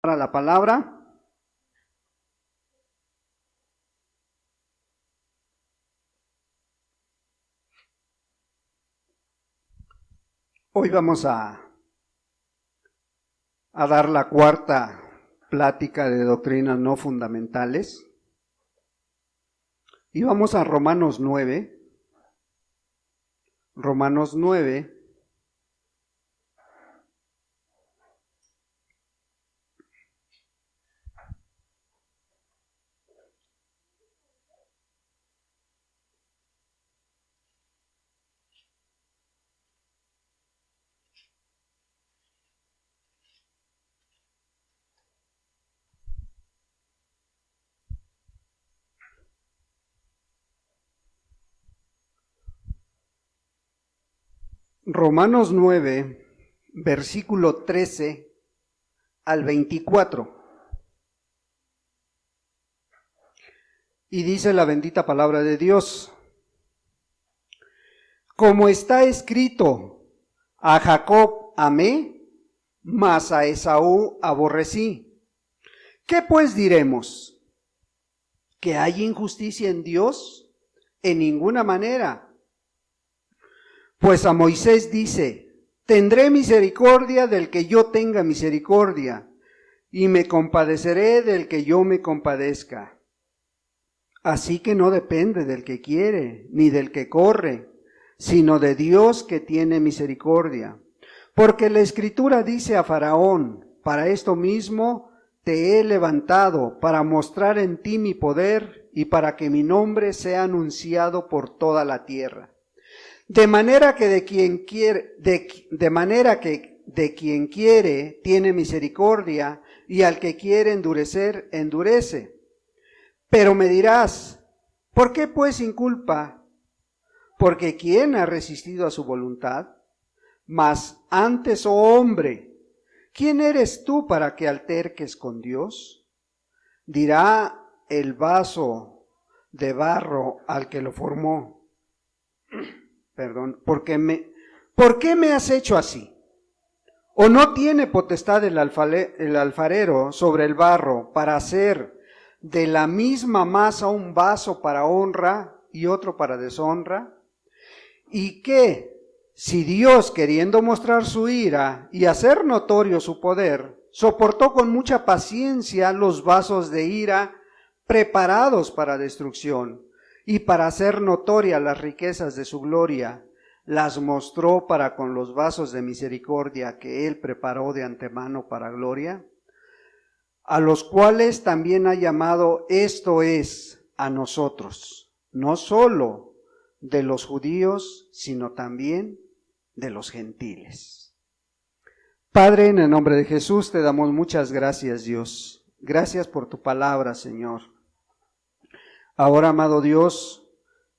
Para la palabra. Hoy vamos a dar la cuarta plática de doctrinas no fundamentales. Y vamos a Romanos 9. Romanos 9. Romanos 9, versículo 13 al 24. Y dice la bendita palabra de Dios: como está escrito, a Jacob amé, mas a Esaú aborrecí. ¿Qué pues diremos? ¿Que hay injusticia en Dios? En ninguna manera. Pues a Moisés dice: tendré misericordia del que yo tenga misericordia, y me compadeceré del que yo me compadezca. Así que no depende del que quiere, ni del que corre, sino de Dios que tiene misericordia. Porque la Escritura dice a Faraón: para esto mismo te he levantado, para mostrar en ti mi poder, y para que mi nombre sea anunciado por toda la tierra. De manera que de quien quiere tiene misericordia, y al que quiere endurecer, endurece. Pero me dirás: ¿por qué pues inculpa? Porque ¿quién ha resistido a su voluntad? Mas antes, oh hombre, ¿quién eres tú para que alterques con Dios? Dirá el vaso de barro al que lo formó: ¿por qué me has hecho así? ¿O no tiene potestad el alfarero sobre el barro para hacer de la misma masa un vaso para honra y otro para deshonra? ¿Y qué, si Dios, queriendo mostrar su ira y hacer notorio su poder, soportó con mucha paciencia los vasos de ira preparados para destrucción, y para hacer notorias las riquezas de su gloria, las mostró para con los vasos de misericordia que él preparó de antemano para gloria? A los cuales también ha llamado, esto es, a nosotros, no solo de los judíos, sino también de los gentiles. Padre, en el nombre de Jesús te damos muchas gracias, Dios. Gracias por tu palabra, Señor. Ahora, amado Dios,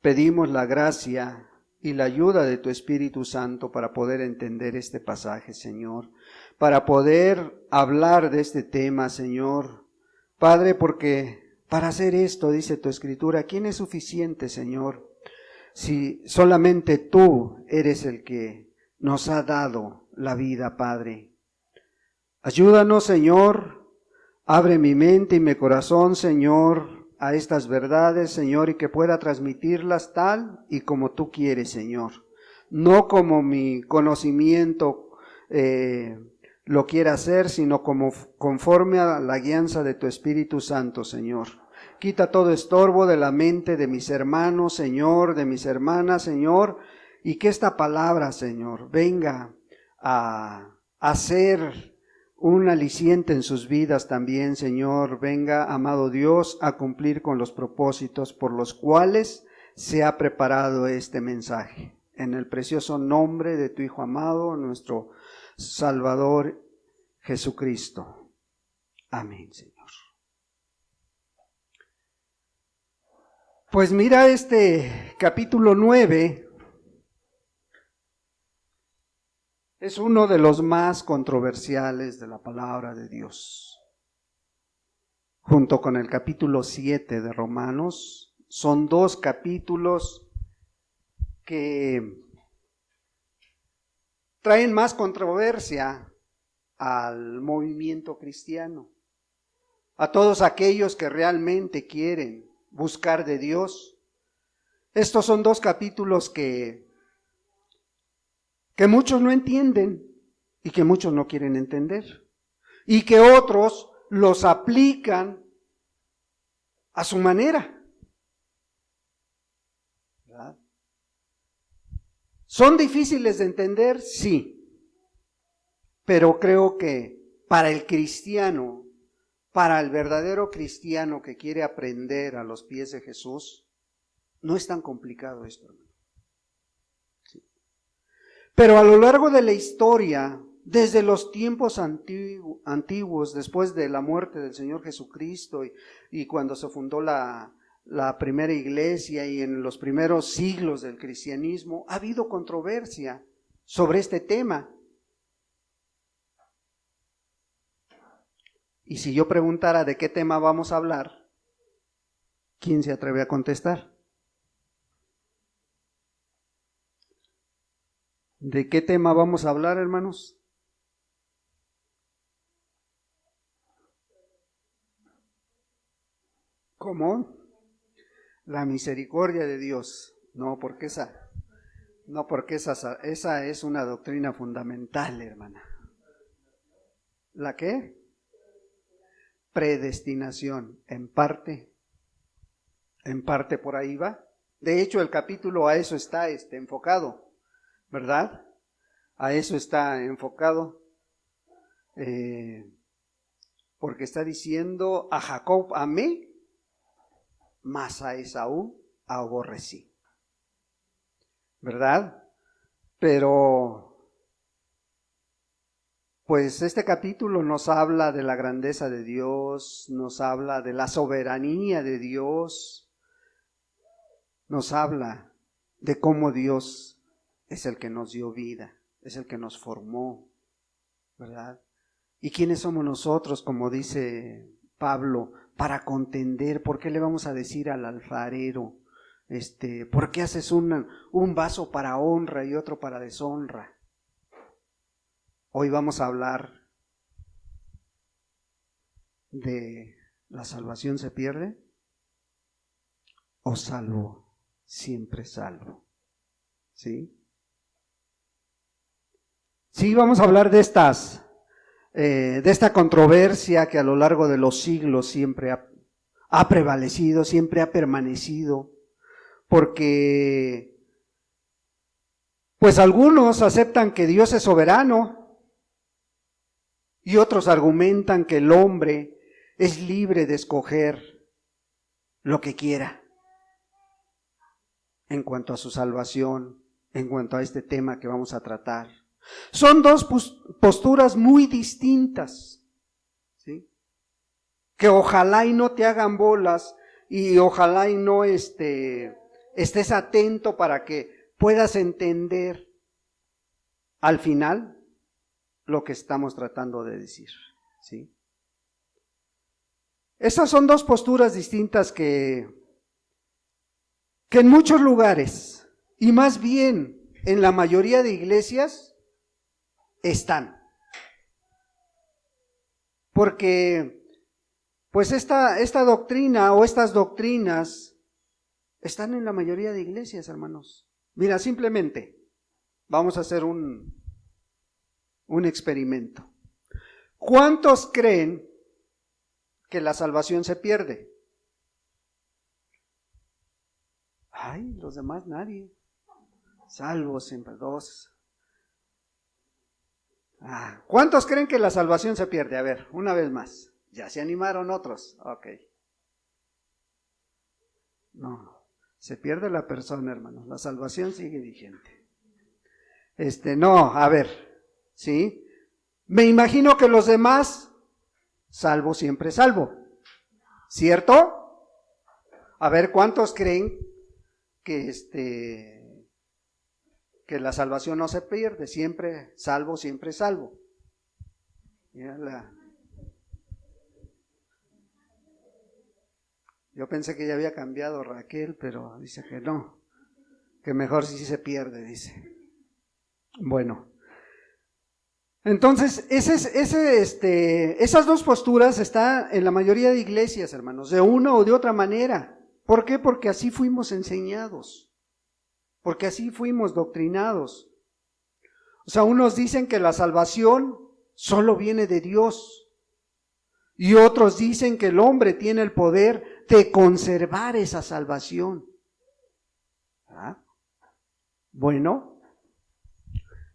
pedimos la gracia y la ayuda de tu Espíritu Santo para poder entender este pasaje, Señor, para poder hablar de este tema, Señor. Padre, porque para hacer esto, dice tu Escritura, ¿quién es suficiente, Señor? Si solamente tú eres el que nos ha dado la vida, Padre. Ayúdanos, Señor, abre mi mente y mi corazón, Señor, a estas verdades, Señor, y que pueda transmitirlas tal y como tú quieres, Señor. No como mi conocimiento lo quiera hacer, sino como conforme a la guianza de tu Espíritu Santo, Señor. Quita todo estorbo de la mente de mis hermanos, Señor, de mis hermanas, Señor, y que esta palabra, Señor, venga a ser un aliciente en sus vidas también, Señor. Venga, amado Dios, a cumplir con los propósitos por los cuales se ha preparado este mensaje. En el precioso nombre de tu Hijo amado, nuestro Salvador Jesucristo. Amén, Señor. Pues mira, este capítulo 9 es uno de los más controversiales de la palabra de Dios. Junto con el capítulo 7 de Romanos, son dos capítulos que traen más controversia al movimiento cristiano, a todos aquellos que realmente quieren buscar de Dios. Estos son dos capítulos que muchos no entienden y que muchos no quieren entender, y que otros los aplican a su manera. ¿Verdad? ¿Son difíciles de entender? Sí, pero creo que para el cristiano, para el verdadero cristiano que quiere aprender a los pies de Jesús, no es tan complicado esto, hermano. Sí. Pero a lo largo de la historia, desde los tiempos antiguos, después de la muerte del Señor Jesucristo y cuando se fundó la primera iglesia y en los primeros siglos del cristianismo, ha habido controversia sobre este tema. Y si yo preguntara de qué tema vamos a hablar, ¿quién se atreve a contestar? ¿De qué tema vamos a hablar, hermanos? ¿Cómo? La misericordia de Dios. No, porque esa es una doctrina fundamental, hermana. ¿La qué? Predestinación, en parte por ahí va. De hecho, el capítulo a eso está enfocado, ¿verdad? A eso está enfocado, porque está diciendo: a Jacob amé, mas a Esaú aborrecí, ¿verdad? Pero pues este capítulo nos habla de la grandeza de Dios, nos habla de la soberanía de Dios, nos habla de cómo Dios es el que nos dio vida, es el que nos formó, ¿verdad? ¿Y quiénes somos nosotros, como dice Pablo, para contender? ¿Por qué le vamos a decir al alfarero, por qué haces un vaso para honra y otro para deshonra? Hoy vamos a hablar de ¿la salvación se pierde o salvo, siempre salvo? ¿Sí? Sí, vamos a hablar de esta controversia que a lo largo de los siglos siempre ha prevalecido, siempre ha permanecido, porque pues algunos aceptan que Dios es soberano y otros argumentan que el hombre es libre de escoger lo que quiera en cuanto a su salvación, en cuanto a este tema que vamos a tratar. Son dos posturas muy distintas, ¿sí? Que ojalá y no te hagan bolas y ojalá y no estés atento para que puedas entender al final lo que estamos tratando de decir, ¿sí? Esas son dos posturas distintas que en muchos lugares, y más bien en la mayoría de iglesias, están. Porque pues esta doctrina o estas doctrinas están en la mayoría de iglesias, hermanos. Mira, simplemente vamos a hacer un experimento. ¿Cuántos creen que la salvación se pierde? Ay, los demás nadie. Salvo siempre dos. ¿Cuántos creen que la salvación se pierde? A ver, una vez más. Ya se animaron otros. Ok. No, se pierde la persona, hermanos. La salvación sigue vigente. No, a ver, ¿sí? Me imagino que los demás, salvo siempre salvo. ¿Cierto? A ver, ¿cuántos creen que la salvación no se pierde? Siempre salvo, siempre salvo. Yo pensé que ya había cambiado Raquel, pero dice que no, que mejor si se pierde, dice. Bueno, Entonces, esas dos posturas están en la mayoría de iglesias, hermanos, de una o de otra manera. ¿Por qué? Porque así fuimos enseñados, porque así fuimos doctrinados. O sea, unos dicen que la salvación solo viene de Dios y otros dicen que el hombre tiene el poder de conservar esa salvación. ¿Ah? Bueno,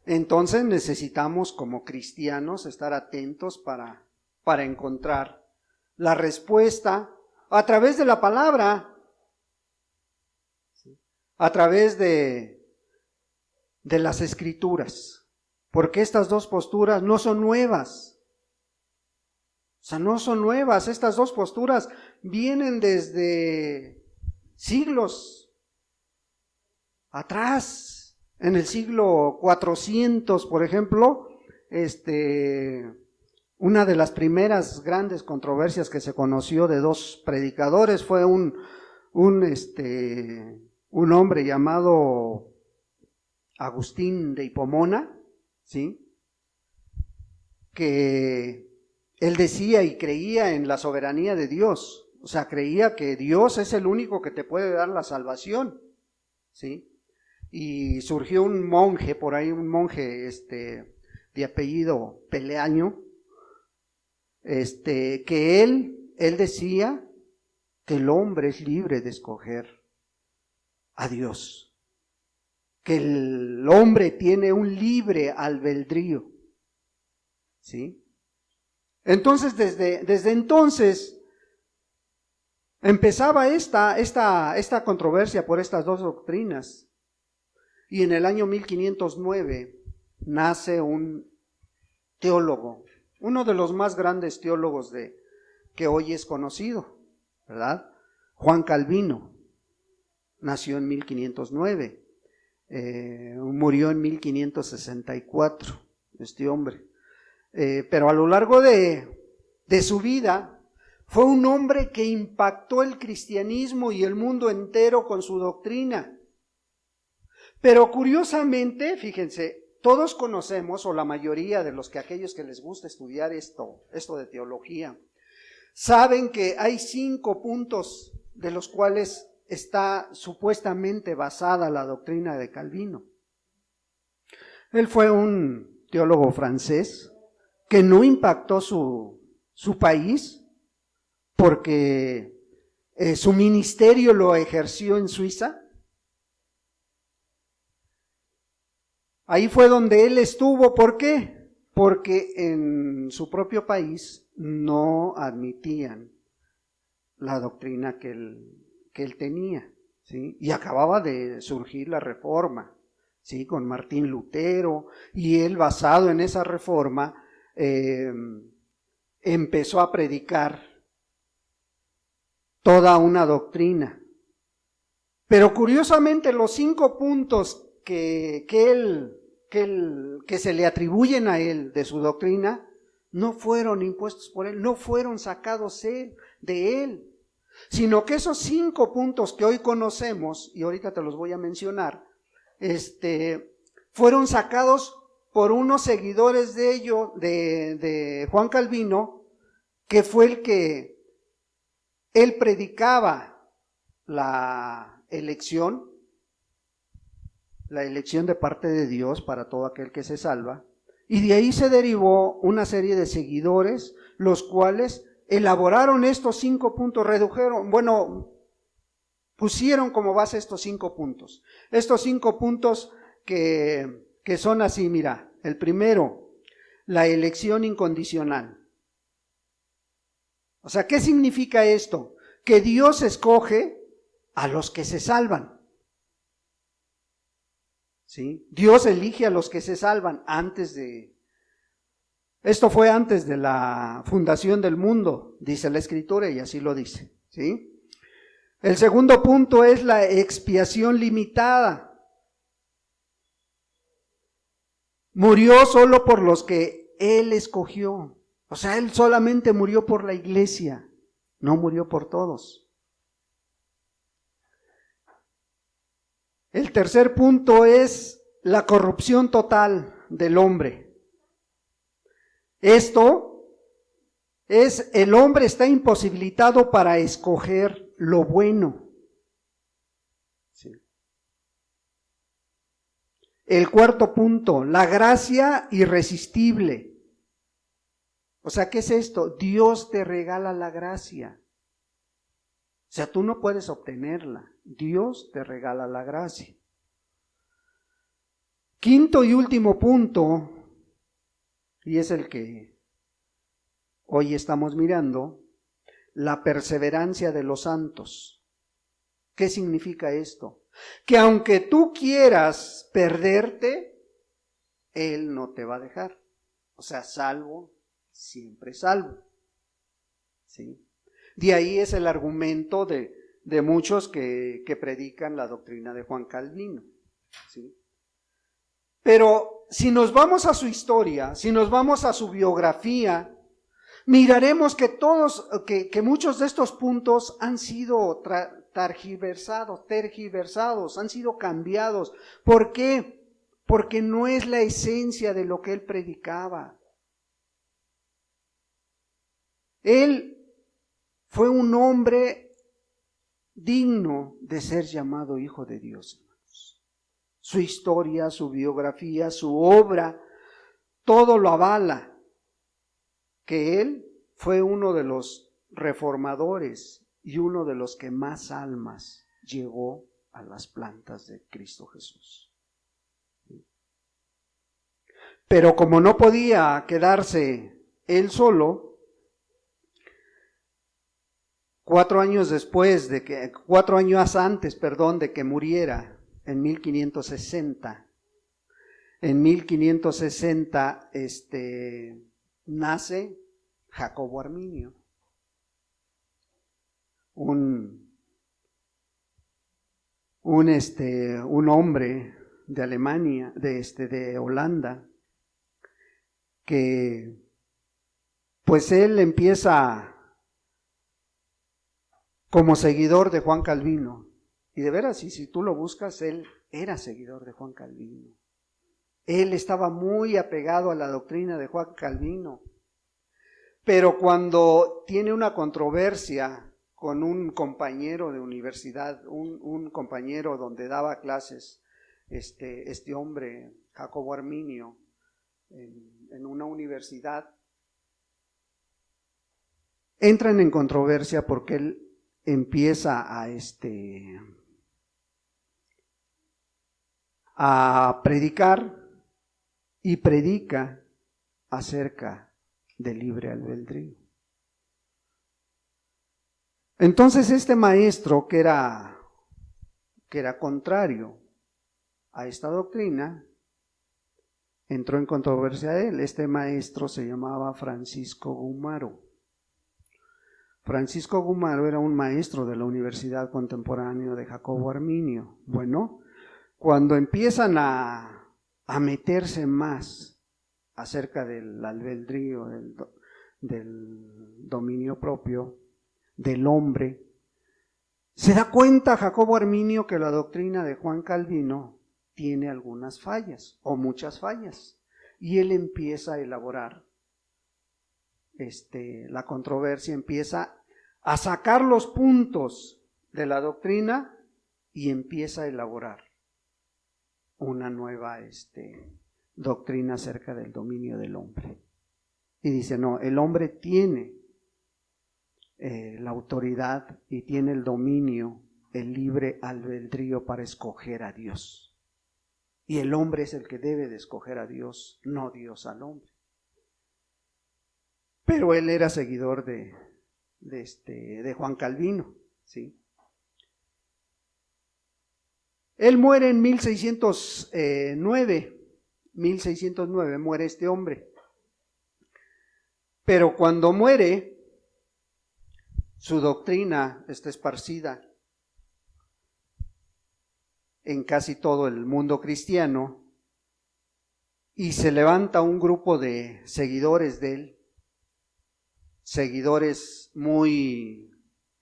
entonces necesitamos como cristianos estar atentos para encontrar la respuesta a través de la palabra, a través de las escrituras, porque estas dos posturas no son nuevas. O sea, no son nuevas, estas dos posturas vienen desde siglos atrás. En el siglo 400, por ejemplo, una de las primeras grandes controversias que se conoció de dos predicadores fue un hombre llamado Agustín de Hipomona, ¿sí? Que él decía y creía en la soberanía de Dios, o sea, creía que Dios es el único que te puede dar la salvación, ¿sí? Y surgió un monje por ahí, un monje de apellido Peleaño, que él decía que el hombre es libre de escoger a Dios, que el hombre tiene un libre albedrío, ¿sí? Entonces, desde entonces, empezaba esta controversia por estas dos doctrinas. Y en el año 1509 nace un teólogo, uno de los más grandes teólogos que hoy es conocido, ¿verdad? Juan Calvino, nació en 1509, murió en 1564, este hombre. Pero a lo largo de su vida, fue un hombre que impactó el cristianismo y el mundo entero con su doctrina. Pero curiosamente, fíjense, todos conocemos, o la mayoría de aquellos que les gusta estudiar esto de teología, saben que hay 5 puntos de los cuales está supuestamente basada la doctrina de Calvino. Él fue un teólogo francés que no impactó su país porque su ministerio lo ejerció en Suiza. Ahí fue donde él estuvo. ¿Por qué? Porque en su propio país no admitían la doctrina que él tenía, ¿sí? Y acababa de surgir la Reforma, ¿sí? Con Martín Lutero, y él, basado en esa Reforma, empezó a predicar toda una doctrina. Pero curiosamente los 5 puntos que se le atribuyen a él de su doctrina no fueron impuestos por él, no fueron sacados de él, sino que esos 5 puntos que hoy conocemos, y ahorita te los voy a mencionar, fueron sacados por unos seguidores de Juan Calvino, que fue el que él predicaba la elección de parte de Dios para todo aquel que se salva, y de ahí se derivó una serie de seguidores, los cuales elaboraron estos 5 puntos, pusieron como base estos 5 puntos. Estos 5 puntos que son así, mira, el primero, la elección incondicional. O sea, ¿qué significa esto? Que Dios escoge a los que se salvan. ¿Sí? Dios elige a los que se salvan esto fue antes de la fundación del mundo, dice la Escritura, y así lo dice, ¿sí? El segundo punto es la expiación limitada. Murió solo por los que Él escogió. O sea, Él solamente murió por la iglesia, no murió por todos. El tercer punto es la corrupción total del hombre. Esto es, el hombre está imposibilitado para escoger lo bueno. Sí. El cuarto punto, la gracia irresistible. O sea, ¿qué es esto? Dios te regala la gracia. O sea, tú no puedes obtenerla. Dios te regala la gracia. Quinto y último punto, y es el que hoy estamos mirando, la perseverancia de los santos. ¿Qué significa esto? Que aunque tú quieras perderte, Él no te va a dejar. O sea, salvo, siempre salvo. ¿Sí? De ahí es el argumento de muchos que predican la doctrina de Juan Calvino. ¿Sí? Pero si nos vamos a su historia, si nos vamos a su biografía, miraremos que que muchos de estos puntos han sido tergiversados, han sido cambiados. ¿Por qué? Porque no es la esencia de lo que él predicaba. Él fue un hombre digno de ser llamado hijo de Dios. Su historia, su biografía, su obra, todo lo avala. Que él fue uno de los reformadores y uno de los que más almas llevó a las plantas de Cristo Jesús. Pero como no podía quedarse él solo, 4 años antes de que muriera, en 1560, nace Jacobo Arminio, un hombre de Alemania, de Holanda, que pues él empieza como seguidor de Juan Calvino, y de veras, si tú lo buscas, él era seguidor de Juan Calvino. Él estaba muy apegado a la doctrina de Juan Calvino, pero cuando tiene una controversia con un compañero de universidad, un compañero donde daba clases, este hombre, Jacobo Arminio, en una universidad, entran en controversia porque él empieza a predicar y predica acerca del libre albedrío. Entonces este maestro que era contrario a esta doctrina entró en controversia de él. Este maestro se llamaba Francisco Gumaro. Francisco Gumaro era un maestro de la Universidad Contemporánea de Jacobo Arminio. Bueno, cuando empiezan a meterse más acerca del albedrío, del dominio propio del hombre, se da cuenta Jacobo Arminio que la doctrina de Juan Calvino tiene algunas fallas o muchas fallas, y él empieza a elaborar la controversia, empieza a sacar los puntos de la doctrina y empieza a elaborar una nueva doctrina acerca del dominio del hombre. Y dice, no, el hombre tiene la autoridad y tiene el dominio, el libre albedrío para escoger a Dios. Y el hombre es el que debe de escoger a Dios, no Dios al hombre. Pero él era seguidor de Juan Calvino, ¿sí? Él muere en 1609 muere este hombre. Pero cuando muere, su doctrina está esparcida en casi todo el mundo cristiano, y se levanta un grupo de seguidores de él, seguidores muy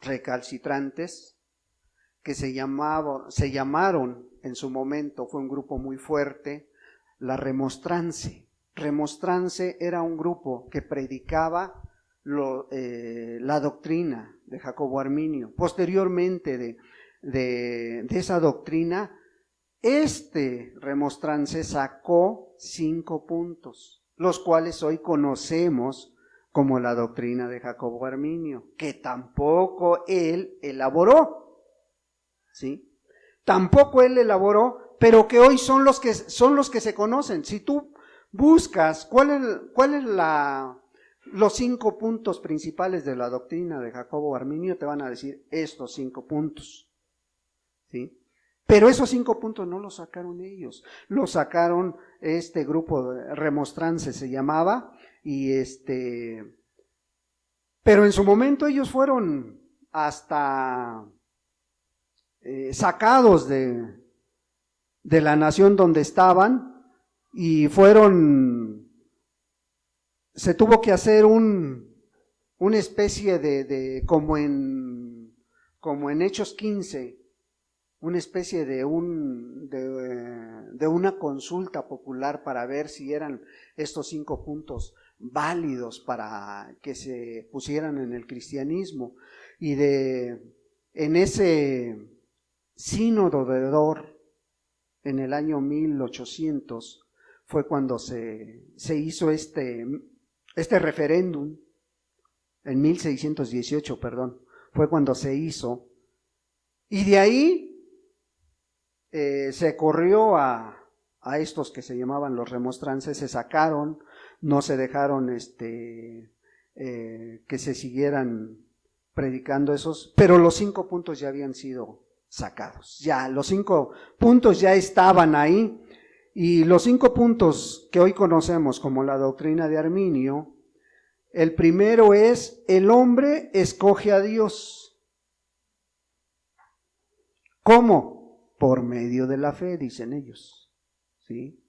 recalcitrantes, que se llamaron en su momento, fue un grupo muy fuerte, la Remonstrance. Remonstrance era un grupo que predicaba la doctrina de Jacobo Arminio. Posteriormente de esa doctrina, Remonstrance sacó 5 puntos, los cuales hoy conocemos como la doctrina de Jacobo Arminio, que tampoco él elaboró, ¿sí? Tampoco él elaboró, pero que hoy son los que se conocen. Si tú buscas cuál es los 5 puntos principales de la doctrina de Jacobo Arminio, te van a decir estos 5 puntos, ¿sí? Pero esos 5 puntos no los sacaron ellos, los sacaron este grupo de Remonstrance se llamaba, pero en su momento ellos fueron hasta sacados de la nación donde estaban y se tuvo que hacer una especie de como en Hechos 15, una especie de una consulta popular para ver si eran estos 5 puntos válidos para que se pusieran en el cristianismo. Y en ese sínodo de Dor, en el año 1800, fue cuando se hizo este referéndum, en 1618, perdón, fue cuando se hizo, y de ahí se corrió a estos que se llamaban los remonstrances, se sacaron, no se dejaron que se siguieran predicando esos, pero los 5 puntos ya habían sido sacados, ya los 5 puntos ya estaban ahí, y los 5 puntos que hoy conocemos como la doctrina de Arminio, el primero es: el hombre escoge a Dios. ¿Cómo? Por medio de la fe, dicen ellos, ¿sí?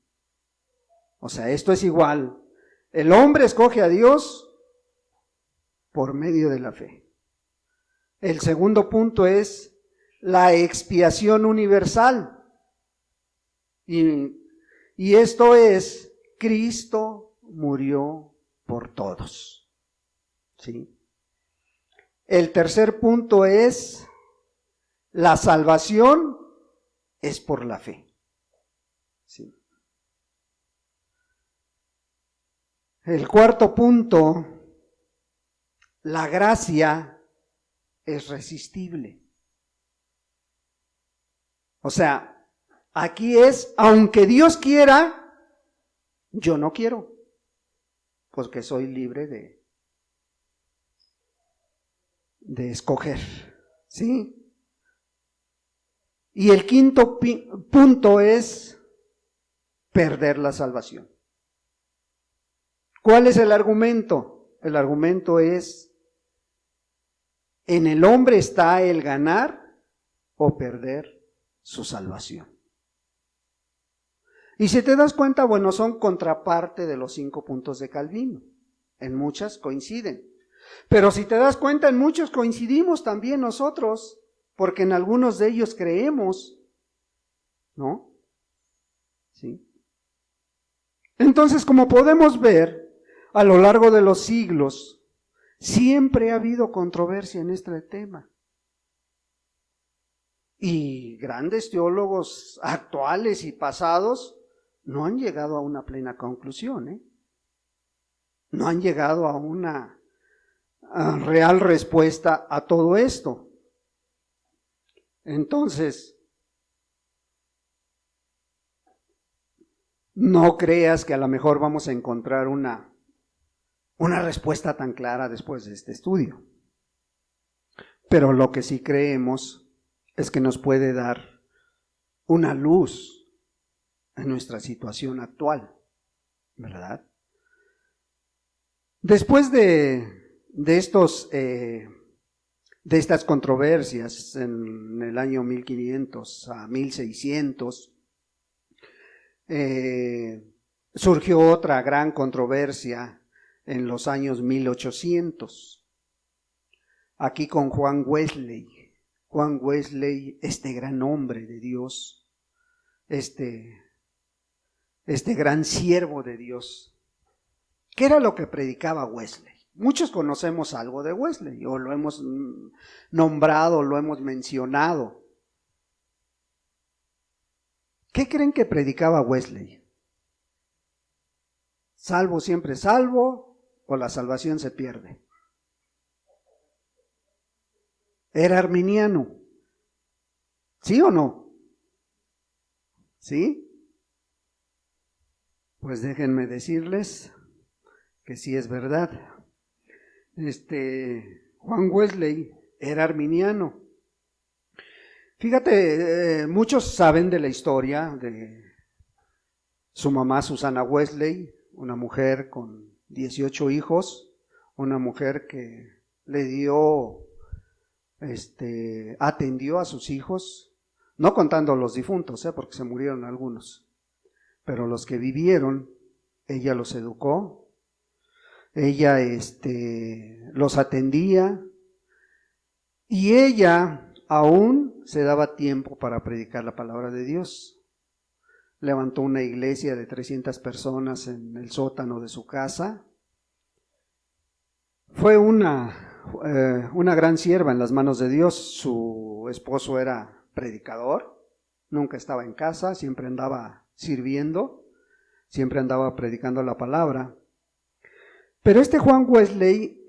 O sea, esto es igual. El hombre escoge a Dios por medio de la fe. El segundo punto es la expiación universal. Y esto es: Cristo murió por todos, ¿sí? El tercer punto es: la salvación es por la fe, ¿sí? El cuarto punto: la gracia es resistible. O sea, aquí es: aunque Dios quiera, yo no quiero, porque soy libre de escoger, ¿sí? Y el quinto punto es perder la salvación. ¿Cuál es el argumento? El argumento es: en el hombre está el ganar o perder su salvación. Y si te das cuenta, bueno, son contraparte de los 5 puntos de Calvino. En muchas coinciden. Pero si te das cuenta, en muchos coincidimos también nosotros, porque en algunos de ellos creemos, ¿no? ¿Sí? Entonces, como podemos ver, a lo largo de los siglos, siempre ha habido controversia en este tema. Y grandes teólogos actuales y pasados no han llegado a una plena conclusión, ¿eh? No han llegado a una real respuesta a todo esto. Entonces, no creas que a lo mejor vamos a encontrar una respuesta tan clara después de este estudio. Pero lo que sí creemos es que nos puede dar una luz en nuestra situación actual, ¿verdad? Después de estas controversias en el año 1500 a 1600, surgió otra gran controversia en los años 1800, aquí con Juan Wesley. Juan Wesley, este gran hombre de Dios, este gran siervo de Dios, ¿Qué era lo que predicaba Wesley? Muchos conocemos algo de Wesley, o lo hemos nombrado, lo hemos mencionado. ¿Qué creen que predicaba Wesley? ¿Salvo siempre salvo o la salvación se pierde? Era arminiano. ¿Sí o no? ¿Sí? Pues déjenme decirles que sí es verdad. Juan Wesley era arminiano. Fíjate, muchos saben de la historia de su mamá Susana Wesley, una mujer con 18 hijos, una mujer que le dio, atendió a sus hijos, no contando los difuntos, porque se murieron algunos, pero los que vivieron, ella los educó, ella los atendía, y ella aún se daba tiempo para predicar la palabra de Dios. Levantó una iglesia de 300 personas en el sótano de su casa. Fue una gran sierva en las manos de Dios. Su esposo era predicador, nunca estaba en casa, siempre andaba sirviendo, siempre andaba predicando la palabra. Pero Juan Wesley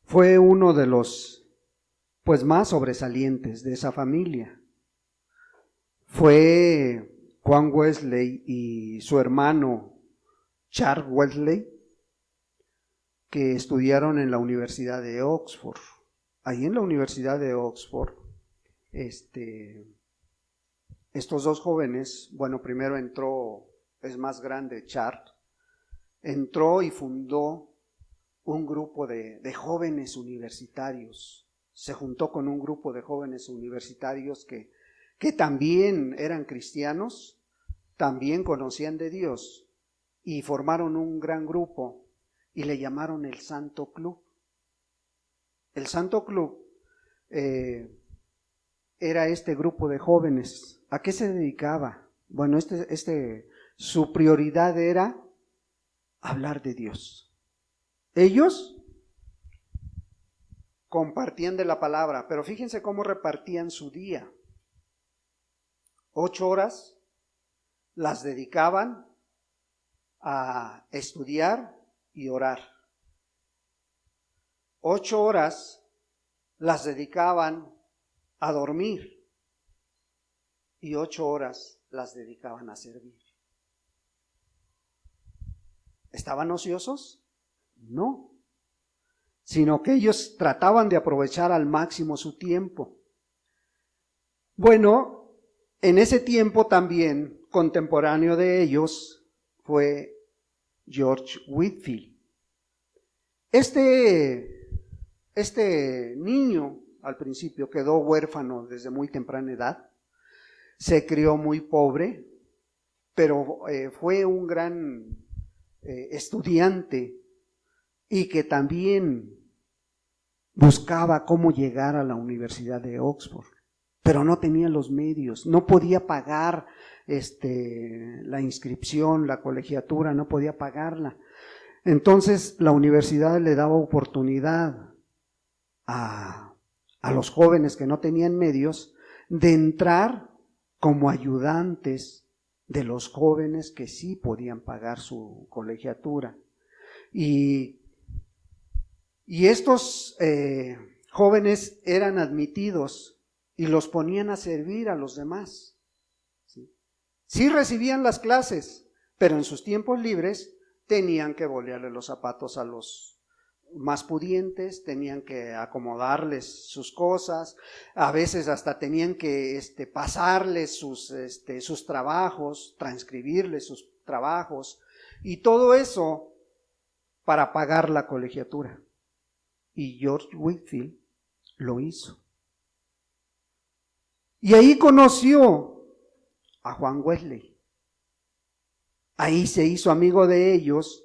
fue uno de los más sobresalientes de esa familia. Fue Juan Wesley y su hermano Charles Wesley, que estudiaron en la Universidad de Oxford. Ahí en la Universidad de Oxford, estos dos jóvenes, primero entró, es más grande, Charles, entró y fundó un grupo de jóvenes universitarios. Se juntó con un grupo de jóvenes universitarios que también eran cristianos, también conocían de Dios, y formaron un gran grupo y le llamaron el Santo Club. El Santo Club era este grupo de jóvenes. ¿A qué se dedicaba? Bueno, su prioridad era hablar de Dios. Ellos compartían de la palabra, pero fíjense cómo repartían su día. 8 horas las dedicaban a estudiar y orar. 8 horas las dedicaban a dormir y 8 horas las dedicaban a servir. ¿Estaban ociosos? No, sino que ellos trataban de aprovechar al máximo su tiempo. Bueno, en ese tiempo también, contemporáneo de ellos, fue George Whitefield. Este niño al principio quedó huérfano desde muy temprana edad, se crió muy pobre, pero fue un gran estudiante y que también buscaba cómo llegar a la Universidad de Oxford, pero no tenía los medios, no podía pagar la inscripción, la colegiatura, no podía pagarla. Entonces la universidad le daba oportunidad a los jóvenes que no tenían medios de entrar como ayudantes de los jóvenes que sí podían pagar su colegiatura. Y estos jóvenes eran admitidos y los ponían a servir a los demás. Sí recibían las clases, pero en sus tiempos libres tenían que bolearle los zapatos a los más pudientes, tenían que acomodarles sus cosas, a veces hasta tenían que pasarles sus trabajos, transcribirles sus trabajos, y todo eso para pagar la colegiatura. Y George Whitefield lo hizo. Y ahí conoció a Juan Wesley. Ahí se hizo amigo de ellos,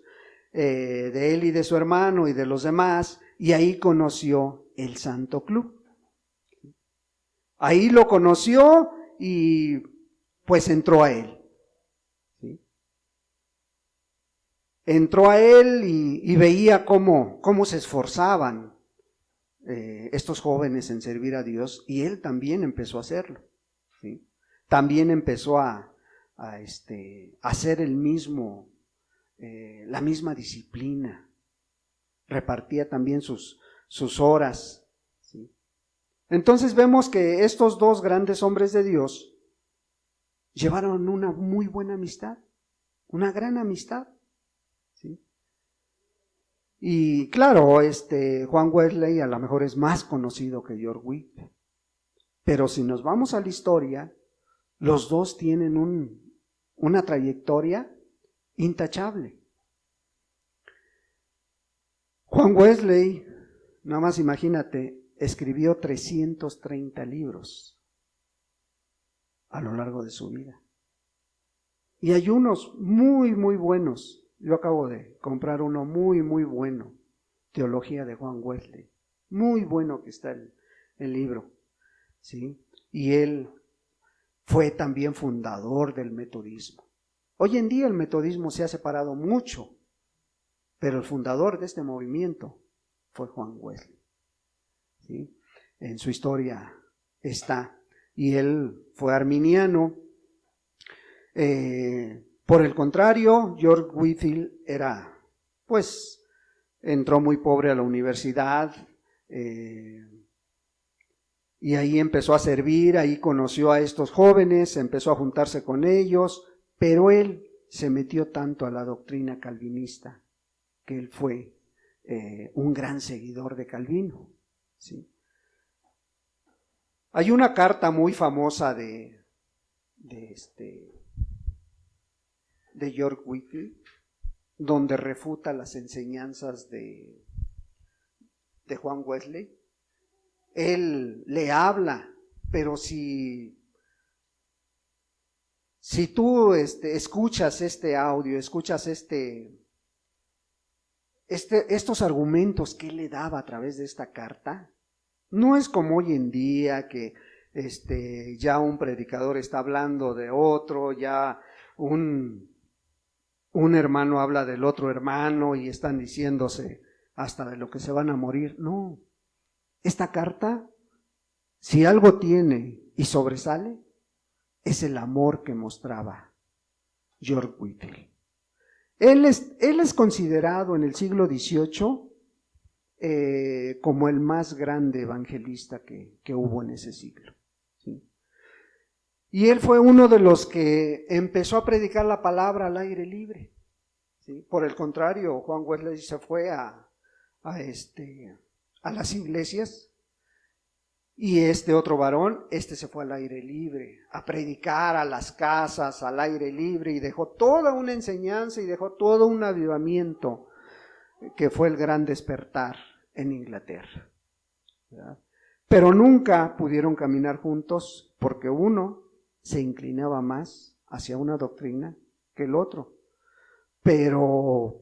de él y de su hermano y de los demás, y ahí conoció el Santo Club. Ahí lo conoció y pues entró a él. ¿Sí? entró a él y veía cómo se esforzaban estos jóvenes en servir a Dios, y él también empezó a hacerlo, ¿sí? También empezó a hacer el mismo, la misma disciplina, repartía también sus horas, ¿sí? Entonces vemos que estos dos grandes hombres de Dios llevaron una muy buena amistad, una gran amistad, ¿sí? Y claro, Juan Wesley a lo mejor es más conocido que George Whitefield, pero si nos vamos a la historia, los dos tienen una trayectoria intachable. Juan Wesley, nada más imagínate, escribió 330 libros a lo largo de su vida. Y hay unos muy, muy buenos. Yo acabo de comprar uno muy, muy bueno, Teología de Juan Wesley. Muy bueno que está el libro, ¿sí? Y él fue también fundador del metodismo. Hoy en día el metodismo se ha separado mucho, pero el fundador de este movimiento fue Juan Wesley, ¿sí? En su historia está. Y él fue arminiano. Por el contrario, George Whitefield entró muy pobre a la universidad, y ahí empezó a servir, ahí conoció a estos jóvenes, empezó a juntarse con ellos, pero él se metió tanto a la doctrina calvinista que él fue un gran seguidor de Calvino, ¿sí? Hay una carta muy famosa de George Whitefield, donde refuta las enseñanzas de Juan Wesley. Él le habla, pero si tú escuchas este audio, escuchas estos argumentos que él le daba a través de esta carta, no es como hoy en día que ya un predicador está hablando de otro, ya un hermano habla del otro hermano y están diciéndose hasta de lo que se van a morir. No, esta carta, si algo tiene y sobresale, es el amor que mostraba George Whitefield. Él es considerado en el siglo XVIII como el más grande evangelista que hubo en ese siglo, ¿sí? Y él fue uno de los que empezó a predicar la palabra al aire libre, ¿sí? Por el contrario, Juan Wesley se fue a las iglesias, y otro varón, se fue al aire libre, a predicar a las casas, al aire libre, y dejó toda una enseñanza y dejó todo un avivamiento que fue el gran despertar en Inglaterra, ¿verdad? Pero nunca pudieron caminar juntos porque uno se inclinaba más hacia una doctrina que el otro. Pero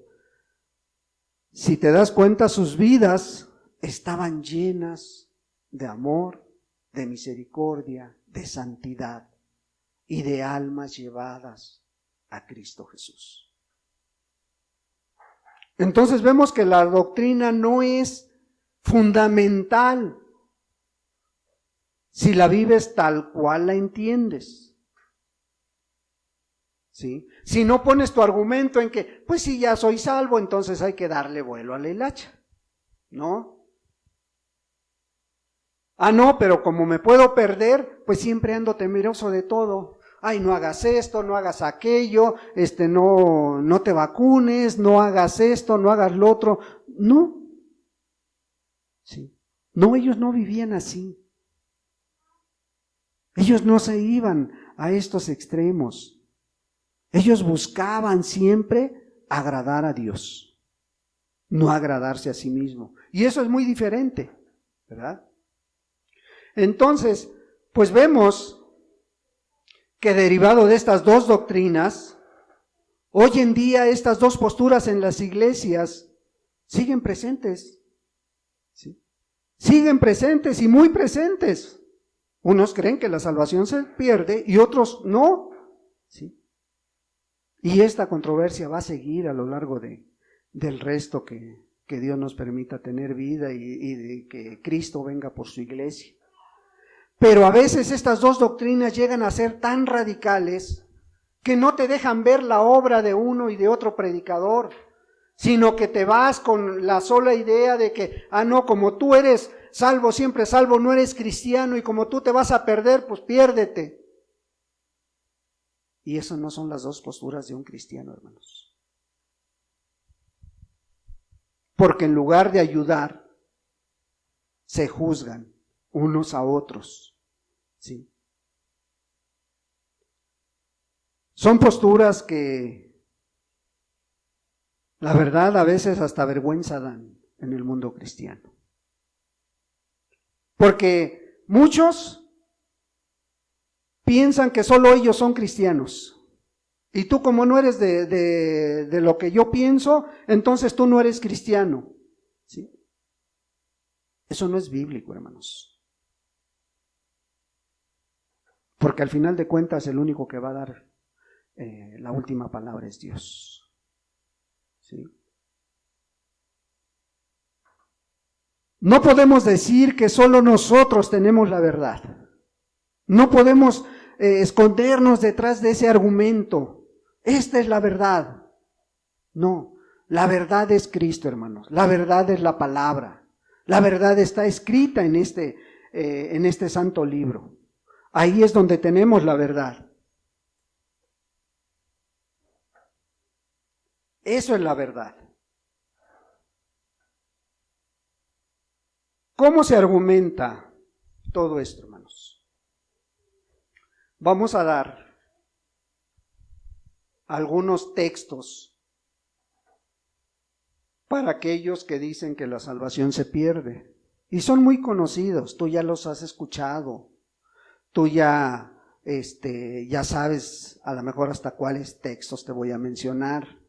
si te das cuenta, sus vidas estaban llenas de amor, de misericordia, de santidad y de almas llevadas a Cristo Jesús. Entonces vemos que la doctrina no es fundamental si la vives tal cual la entiendes, ¿sí? Si no pones tu argumento en que, pues si ya soy salvo, entonces hay que darle vuelo a la hilacha, ¿no? No, pero como me puedo perder, pues siempre ando temeroso de todo. Ay, no hagas esto, no hagas aquello, no te vacunes, no hagas esto, no hagas lo otro. No. Sí. No, ellos no vivían así. Ellos no se iban a estos extremos. Ellos buscaban siempre agradar a Dios, no agradarse a sí mismo. Y eso es muy diferente, ¿verdad? Entonces, pues vemos que derivado de estas dos doctrinas, hoy en día estas dos posturas en las iglesias siguen presentes, ¿sí? Siguen presentes y muy presentes. Unos creen que la salvación se pierde y otros no, ¿sí? Y esta controversia va a seguir a lo largo del resto que Dios nos permita tener vida y de que Cristo venga por su iglesia. Pero a veces estas dos doctrinas llegan a ser tan radicales que no te dejan ver la obra de uno y de otro predicador, sino que te vas con la sola idea de que, no, como tú eres salvo, siempre salvo, no eres cristiano, y como tú te vas a perder, pues piérdete. Y eso no son las dos posturas de un cristiano, hermanos. Porque en lugar de ayudar, se juzgan unos a otros, ¿sí? Son posturas que, la verdad, a veces hasta vergüenza dan en el mundo cristiano. Porque muchos piensan que solo ellos son cristianos. Y tú, como no eres de lo que yo pienso, entonces tú no eres cristiano, ¿sí? Eso no es bíblico, hermanos. Porque al final de cuentas el único que va a dar la última palabra es Dios, ¿sí? No podemos decir que solo nosotros tenemos la verdad. No podemos escondernos detrás de ese argumento. Esta es la verdad. No, la verdad es Cristo, hermanos. La verdad es la palabra. La verdad está escrita en este santo libro. Ahí es donde tenemos la verdad. Eso es la verdad. ¿Cómo se argumenta todo esto, hermanos? Vamos a dar algunos textos para aquellos que dicen que la salvación se pierde. Y son muy conocidos, tú ya los has escuchado, tú ya sabes a lo mejor hasta cuáles textos te voy a mencionar.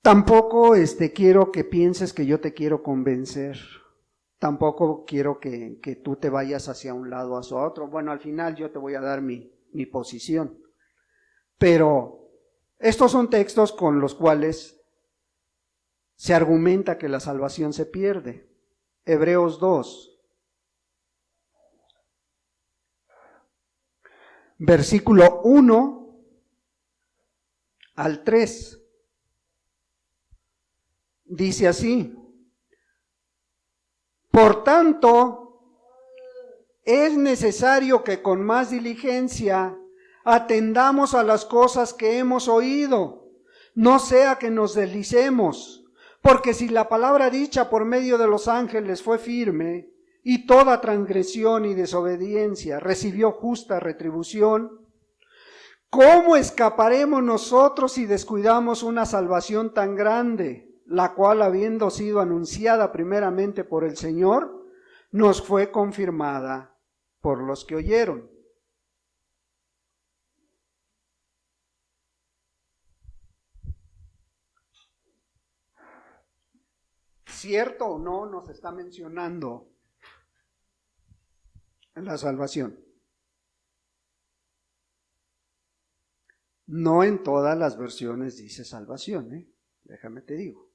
Tampoco quiero que pienses que yo te quiero convencer. Tampoco quiero que tú te vayas hacia un lado o hacia otro. Bueno, al final yo te voy a dar mi posición. Pero estos son textos con los cuales se argumenta que la salvación se pierde. Hebreos 2, versículo 1 al 3. Dice así: por tanto, es necesario que con más diligencia atendamos a las cosas que hemos oído, no sea que nos deslicemos, porque si la palabra dicha por medio de los ángeles fue firme, y toda transgresión y desobediencia recibió justa retribución, ¿cómo escaparemos nosotros si descuidamos una salvación tan grande, la cual, habiendo sido anunciada primeramente por el Señor, nos fue confirmada por los que oyeron? ¿Cierto o no nos está mencionando la salvación? No en todas las versiones dice salvación, déjame te digo.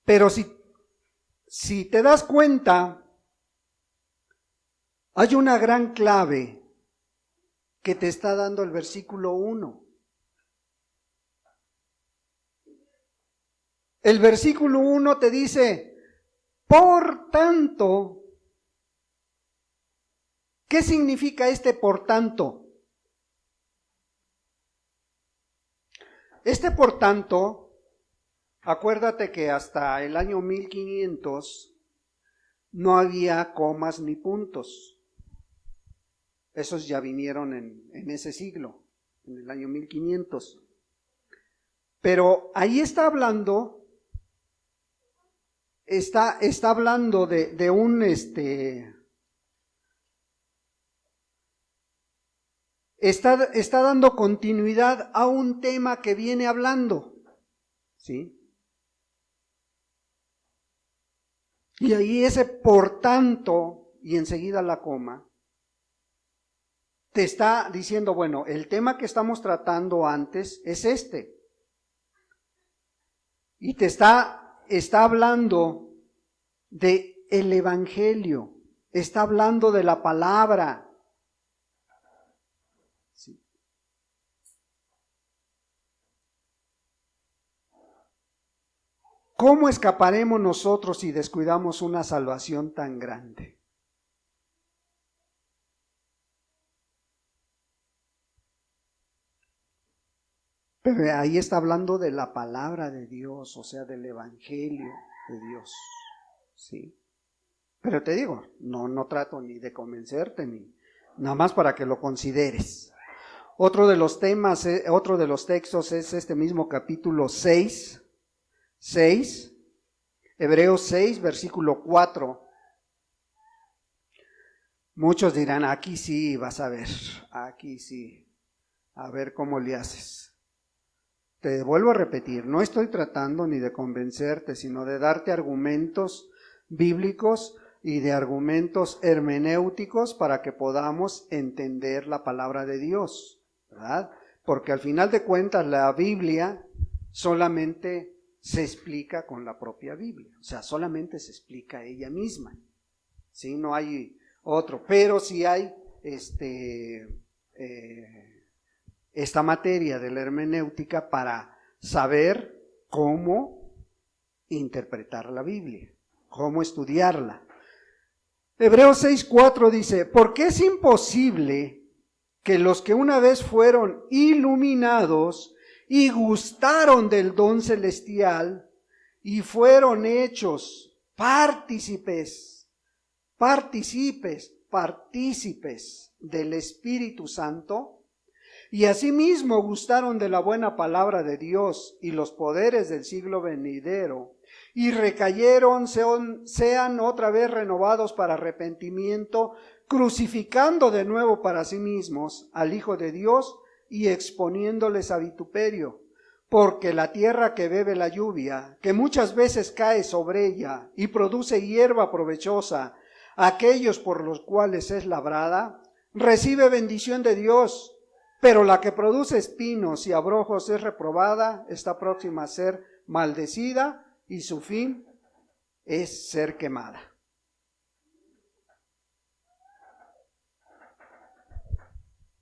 Pero si te das cuenta, hay una gran clave que te está dando el versículo 1. El versículo 1 te dice, por tanto. ¿Qué significa por tanto? Por tanto, acuérdate que hasta el año 1500 no había comas ni puntos. Esos ya vinieron en ese siglo, en el año 1500. Pero ahí está hablando, está hablando de un Está dando continuidad a un tema que viene hablando, ¿sí? Y ahí ese por tanto, y enseguida la coma, te está diciendo, bueno, el tema que estamos tratando antes es este. Y te está hablando de el evangelio, está hablando de la palabra. Sí. ¿Cómo escaparemos nosotros si descuidamos una salvación tan grande? Pero ahí está hablando de la palabra de Dios, o sea, del evangelio de Dios, ¿sí? Pero te digo, no trato ni de convencerte, ni nada más para que lo consideres. Otro de los temas, otro de los textos es este mismo capítulo 6, Hebreos 6, versículo 4. Muchos dirán, aquí sí vas a ver, aquí sí, a ver cómo le haces. Te vuelvo a repetir, no estoy tratando ni de convencerte, sino de darte argumentos bíblicos y de argumentos hermenéuticos para que podamos entender la palabra de Dios, ¿verdad? Porque al final de cuentas la Biblia solamente se explica con la propia Biblia, o sea, solamente se explica ella misma, ¿sí? No hay otro, pero sí hay esta materia de la hermenéutica para saber cómo interpretar la Biblia, cómo estudiarla. Hebreos 6:4 dice, porque es imposible que los que una vez fueron iluminados y gustaron del don celestial y fueron hechos partícipes del Espíritu Santo, y asimismo gustaron de la buena palabra de Dios y los poderes del siglo venidero, y recayeron, sean otra vez renovados para arrepentimiento, crucificando de nuevo para sí mismos al Hijo de Dios y exponiéndoles a vituperio. Porque la tierra que bebe la lluvia, que muchas veces cae sobre ella y produce hierba provechosa, aquellos por los cuales es labrada, recibe bendición de Dios. Pero la que produce espinos y abrojos es reprobada, está próxima a ser maldecida y su fin es ser quemada.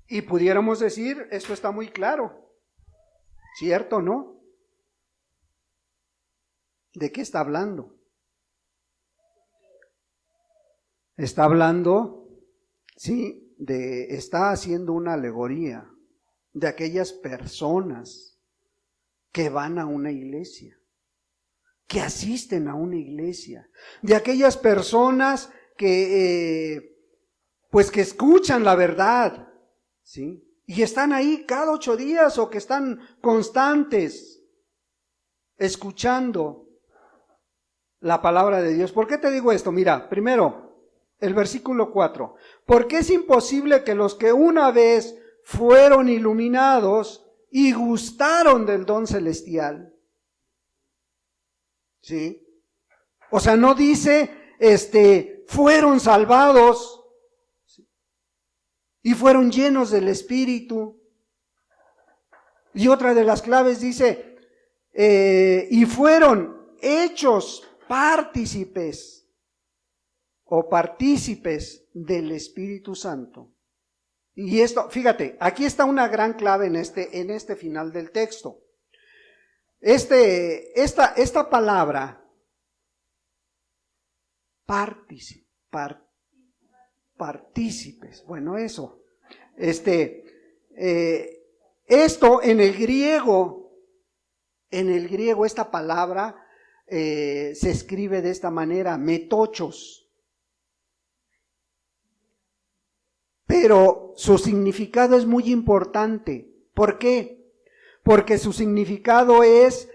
Y pudiéramos decir, esto está muy claro, ¿cierto, no? ¿De qué está hablando? Está hablando, sí, está haciendo una alegoría de aquellas personas que van a una iglesia, que asisten a una iglesia, de aquellas personas que que escuchan la verdad, ¿sí? Y están ahí cada 8 días o que están constantes escuchando la palabra de Dios. ¿Por qué te digo esto? Mira, primero, el versículo 4. Porque es imposible que los que una vez fueron iluminados y gustaron del don celestial, ¿sí? O sea, no dice, fueron salvados, ¿sí? Y fueron llenos del Espíritu. Y otra de las claves dice, y fueron hechos partícipes o partícipes del Espíritu Santo. Y esto, fíjate, aquí está una gran clave en este final del texto. Esta palabra, partícipes, bueno, eso, esto en el griego, esta palabra se escribe de esta manera, metochos. Pero su significado es muy importante. ¿Por qué? Porque su significado es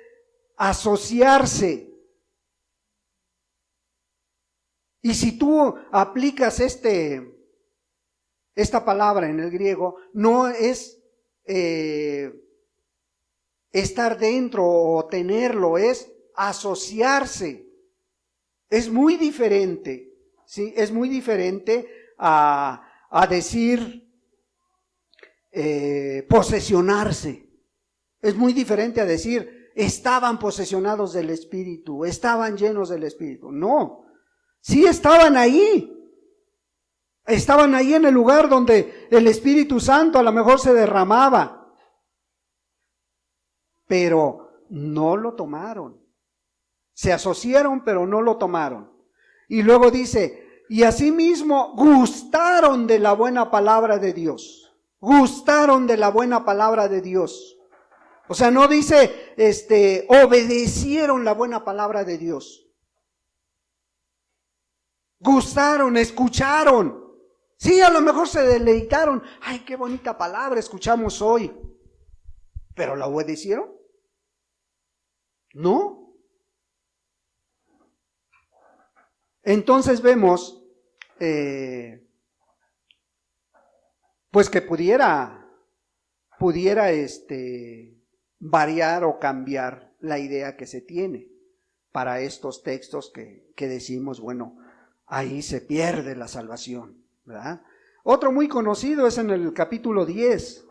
asociarse. Y si tú aplicas esta palabra en el griego, no es estar dentro o tenerlo, es asociarse. Es muy diferente, ¿sí? Es muy diferente a decir posesionarse. Es muy diferente a decir, estaban posesionados del Espíritu, estaban llenos del Espíritu. No, sí estaban ahí. Estaban ahí en el lugar donde el Espíritu Santo a lo mejor se derramaba. Pero no lo tomaron. Se asociaron, pero no lo tomaron. Y luego dice, y asimismo gustaron de la buena palabra de Dios. Gustaron de la buena palabra de Dios. O sea, no dice, obedecieron la buena palabra de Dios. Gustaron, escucharon. Sí, a lo mejor se deleitaron. Ay, qué bonita palabra escuchamos hoy. ¿Pero la obedecieron? No. Entonces vemos, pues que pudiera variar o cambiar la idea que se tiene para estos textos que decimos, bueno, ahí se pierde la salvación, ¿verdad? Otro muy conocido es en el capítulo 10,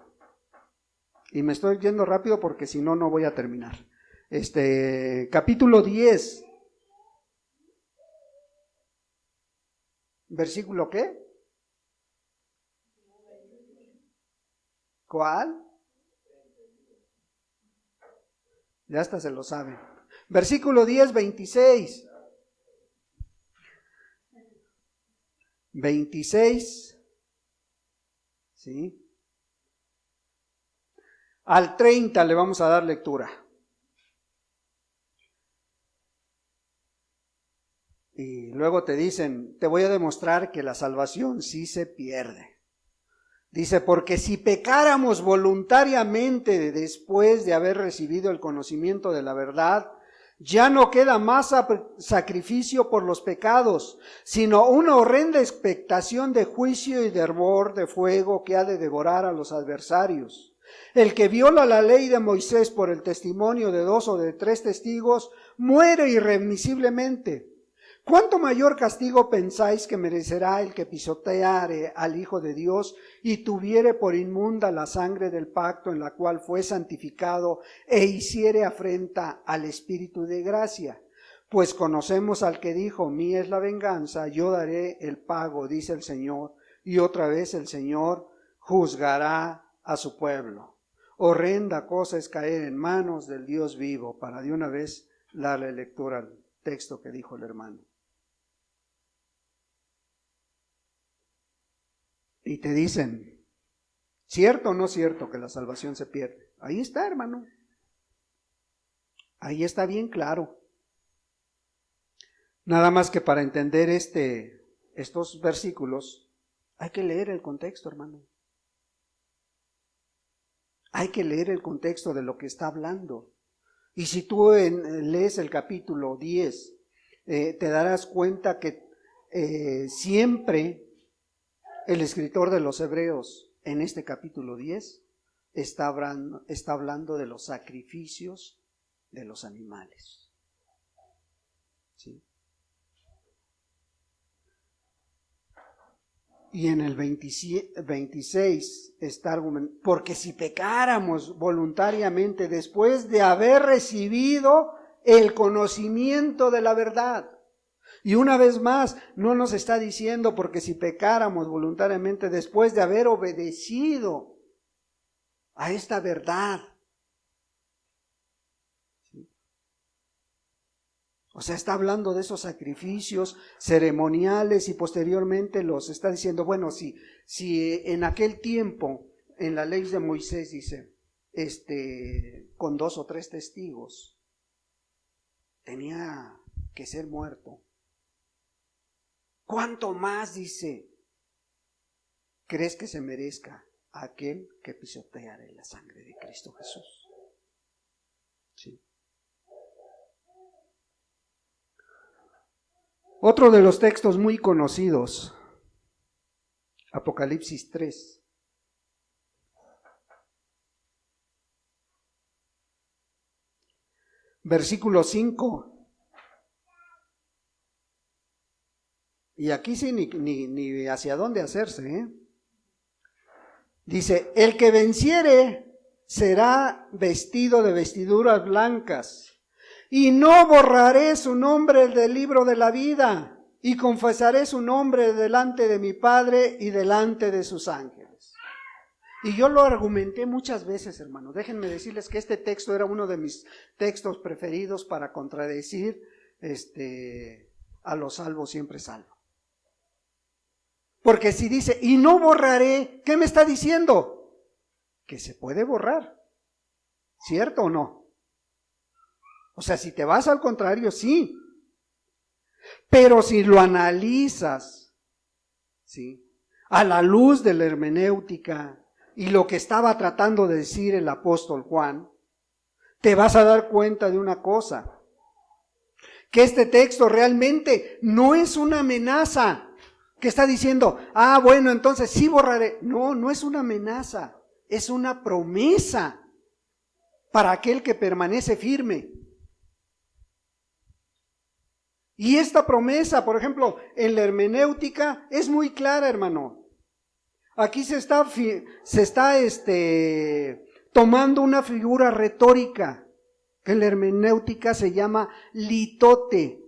y me estoy yendo rápido porque si no, no voy a terminar. Capítulo 10, versículo ¿qué? ¿Cuál? Ya hasta se lo saben. Versículo 10, 26. 26, ¿sí? Al 30 le vamos a dar lectura. Y luego te dicen, te voy a demostrar que la salvación sí se pierde. Dice, porque si pecáramos voluntariamente después de haber recibido el conocimiento de la verdad, ya no queda más sacrificio por los pecados, sino una horrenda expectación de juicio y de hervor de fuego que ha de devorar a los adversarios. El que viola la ley de Moisés por el testimonio de 2 o de 3 testigos, muere irremisiblemente. ¿Cuánto mayor castigo pensáis que merecerá el que pisoteare al Hijo de Dios y tuviere por inmunda la sangre del pacto en la cual fue santificado e hiciere afrenta al Espíritu de gracia? Pues conocemos al que dijo, mía es la venganza, yo daré el pago, dice el Señor. Y otra vez el Señor juzgará a su pueblo. Horrenda cosa es caer en manos del Dios vivo, para de una vez darle lectura al texto que dijo el hermano. Y te dicen, ¿cierto o no cierto que la salvación se pierde? Ahí está, hermano. Ahí está bien claro. Nada más que para entender estos versículos, hay que leer el contexto, hermano. Hay que leer el contexto de lo que está hablando. Y si tú lees el capítulo 10, te darás cuenta que siempre el escritor de los Hebreos en este capítulo 10 está hablando de los sacrificios de los animales. ¿Sí? Y en el 26 está argumentando, porque si pecáramos voluntariamente después de haber recibido el conocimiento de la verdad. Y una vez más, no nos está diciendo porque si pecáramos voluntariamente después de haber obedecido a esta verdad. ¿Sí? O sea, está hablando de esos sacrificios ceremoniales y posteriormente los está diciendo, bueno, si en aquel tiempo, en la ley de Moisés dice, con 2 o 3 testigos, tenía que ser muerto. ¿Cuánto más, dice, crees que se merezca aquel que pisoteare la sangre de Cristo Jesús? Sí. Otro de los textos muy conocidos, Apocalipsis 3. Versículo 5. Y aquí sí ni hacia dónde hacerse, ¿eh? Dice, el que venciere será vestido de vestiduras blancas, y no borraré su nombre del libro de la vida, y confesaré su nombre delante de mi Padre y delante de sus ángeles. Y yo lo argumenté muchas veces, hermanos. Déjenme decirles que este texto era uno de mis textos preferidos para contradecir a los salvos siempre salvo. Porque si dice, y no borraré, ¿qué me está diciendo? Que se puede borrar. ¿Cierto o no? O sea, si te vas al contrario, sí. Pero si lo analizas, ¿sí?, a la luz de la hermenéutica y lo que estaba tratando de decir el apóstol Juan, te vas a dar cuenta de una cosa, que este texto realmente no es una amenaza, que está diciendo, bueno, entonces sí borraré. No, no es una amenaza, es una promesa para aquel que permanece firme. Y esta promesa, por ejemplo, en la hermenéutica es muy clara, hermano. Aquí se está tomando una figura retórica que en la hermenéutica se llama litote.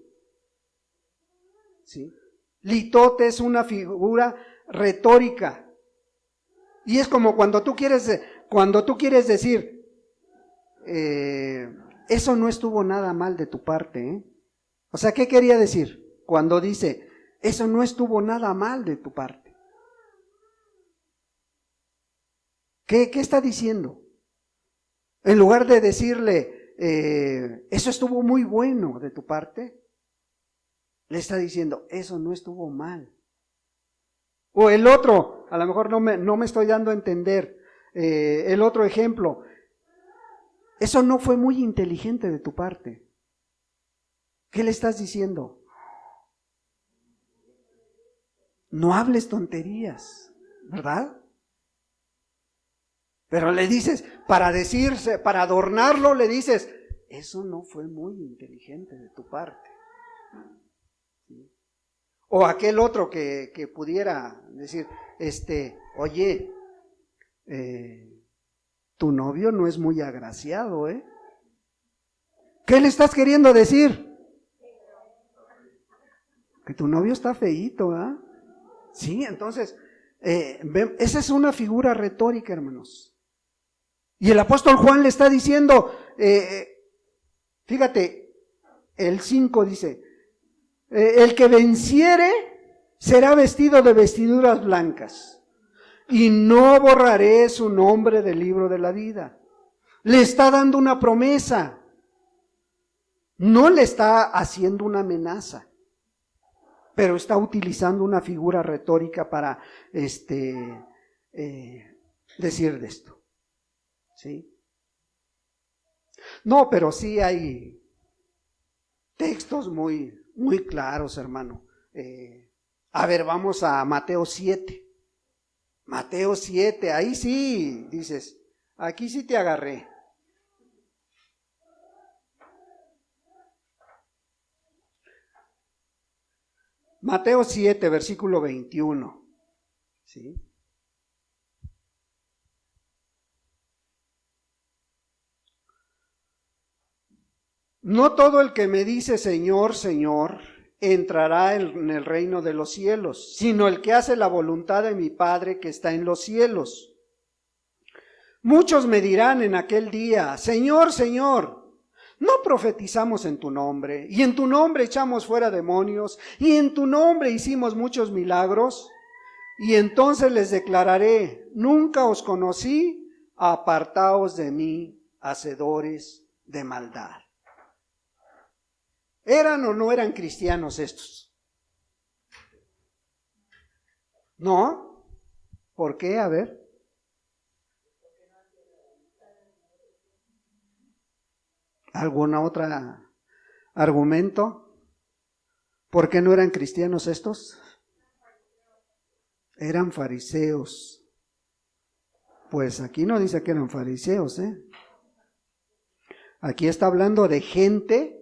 ¿Sí? Litote es una figura retórica. Y es como cuando tú quieres decir, eso no estuvo nada mal de tu parte, ¿eh? O sea, ¿qué quería decir? Cuando dice, eso no estuvo nada mal de tu parte. ¿Qué está diciendo? En lugar de decirle, eso estuvo muy bueno de tu parte, le está diciendo, eso no estuvo mal. O el otro, a lo mejor no me estoy dando a entender, el otro ejemplo, eso no fue muy inteligente de tu parte. ¿Qué le estás diciendo? No hables tonterías, ¿verdad? Pero le dices, para adornarlo, le dices, eso no fue muy inteligente de tu parte. ¿Sí? O aquel otro que pudiera decir, oye, tu novio no es muy agraciado, ¿eh? ¿Qué le estás queriendo decir? Que tu novio está feíto, ¿ah? Sí, entonces, esa es una figura retórica, hermanos. Y el apóstol Juan le está diciendo, fíjate, el 5 dice, el que venciere será vestido de vestiduras blancas, y no borraré su nombre del libro de la vida. Le está dando una promesa, no le está haciendo una amenaza, pero está utilizando una figura retórica para decir de esto. ¿Sí? No, pero sí hay textos muy, muy claros, hermano. A ver, vamos a Mateo 7. Mateo 7, ahí sí, dices, aquí sí te agarré. Mateo 7, versículo 21. ¿Sí? No todo el que me dice Señor, Señor, entrará en el reino de los cielos, sino el que hace la voluntad de mi Padre que está en los cielos. Muchos me dirán en aquel día, Señor, Señor, ¿no profetizamos en tu nombre? Y en tu nombre echamos fuera demonios, y en tu nombre hicimos muchos milagros. Y entonces les declararé, nunca os conocí, apartaos de mí, hacedores de maldad. ¿Eran o no eran cristianos estos? ¿No? ¿Por qué? A ver. ¿Algún otro argumento? ¿Por qué no eran cristianos estos? Eran fariseos. Pues aquí no dice que eran fariseos, ¿eh? Aquí está hablando de gente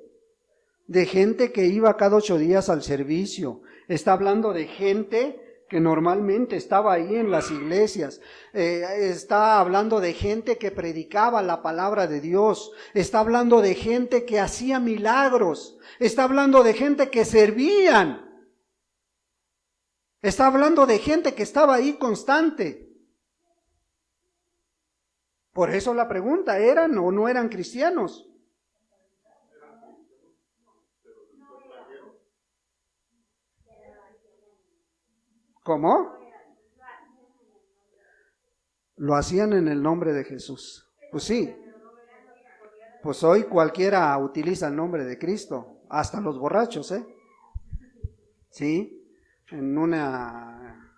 que iba cada 8 días al servicio. Está hablando de gente que normalmente estaba ahí en las iglesias. Está hablando de gente que predicaba la palabra de Dios. Está hablando de gente que hacía milagros. Está hablando de gente que servían. Está hablando de gente que estaba ahí constante. Por eso la pregunta, ¿eran o no eran cristianos? ¿Cómo? Lo hacían en el nombre de Jesús. Pues sí. Pues hoy cualquiera utiliza el nombre de Cristo, hasta los borrachos, ¿eh? Sí, en una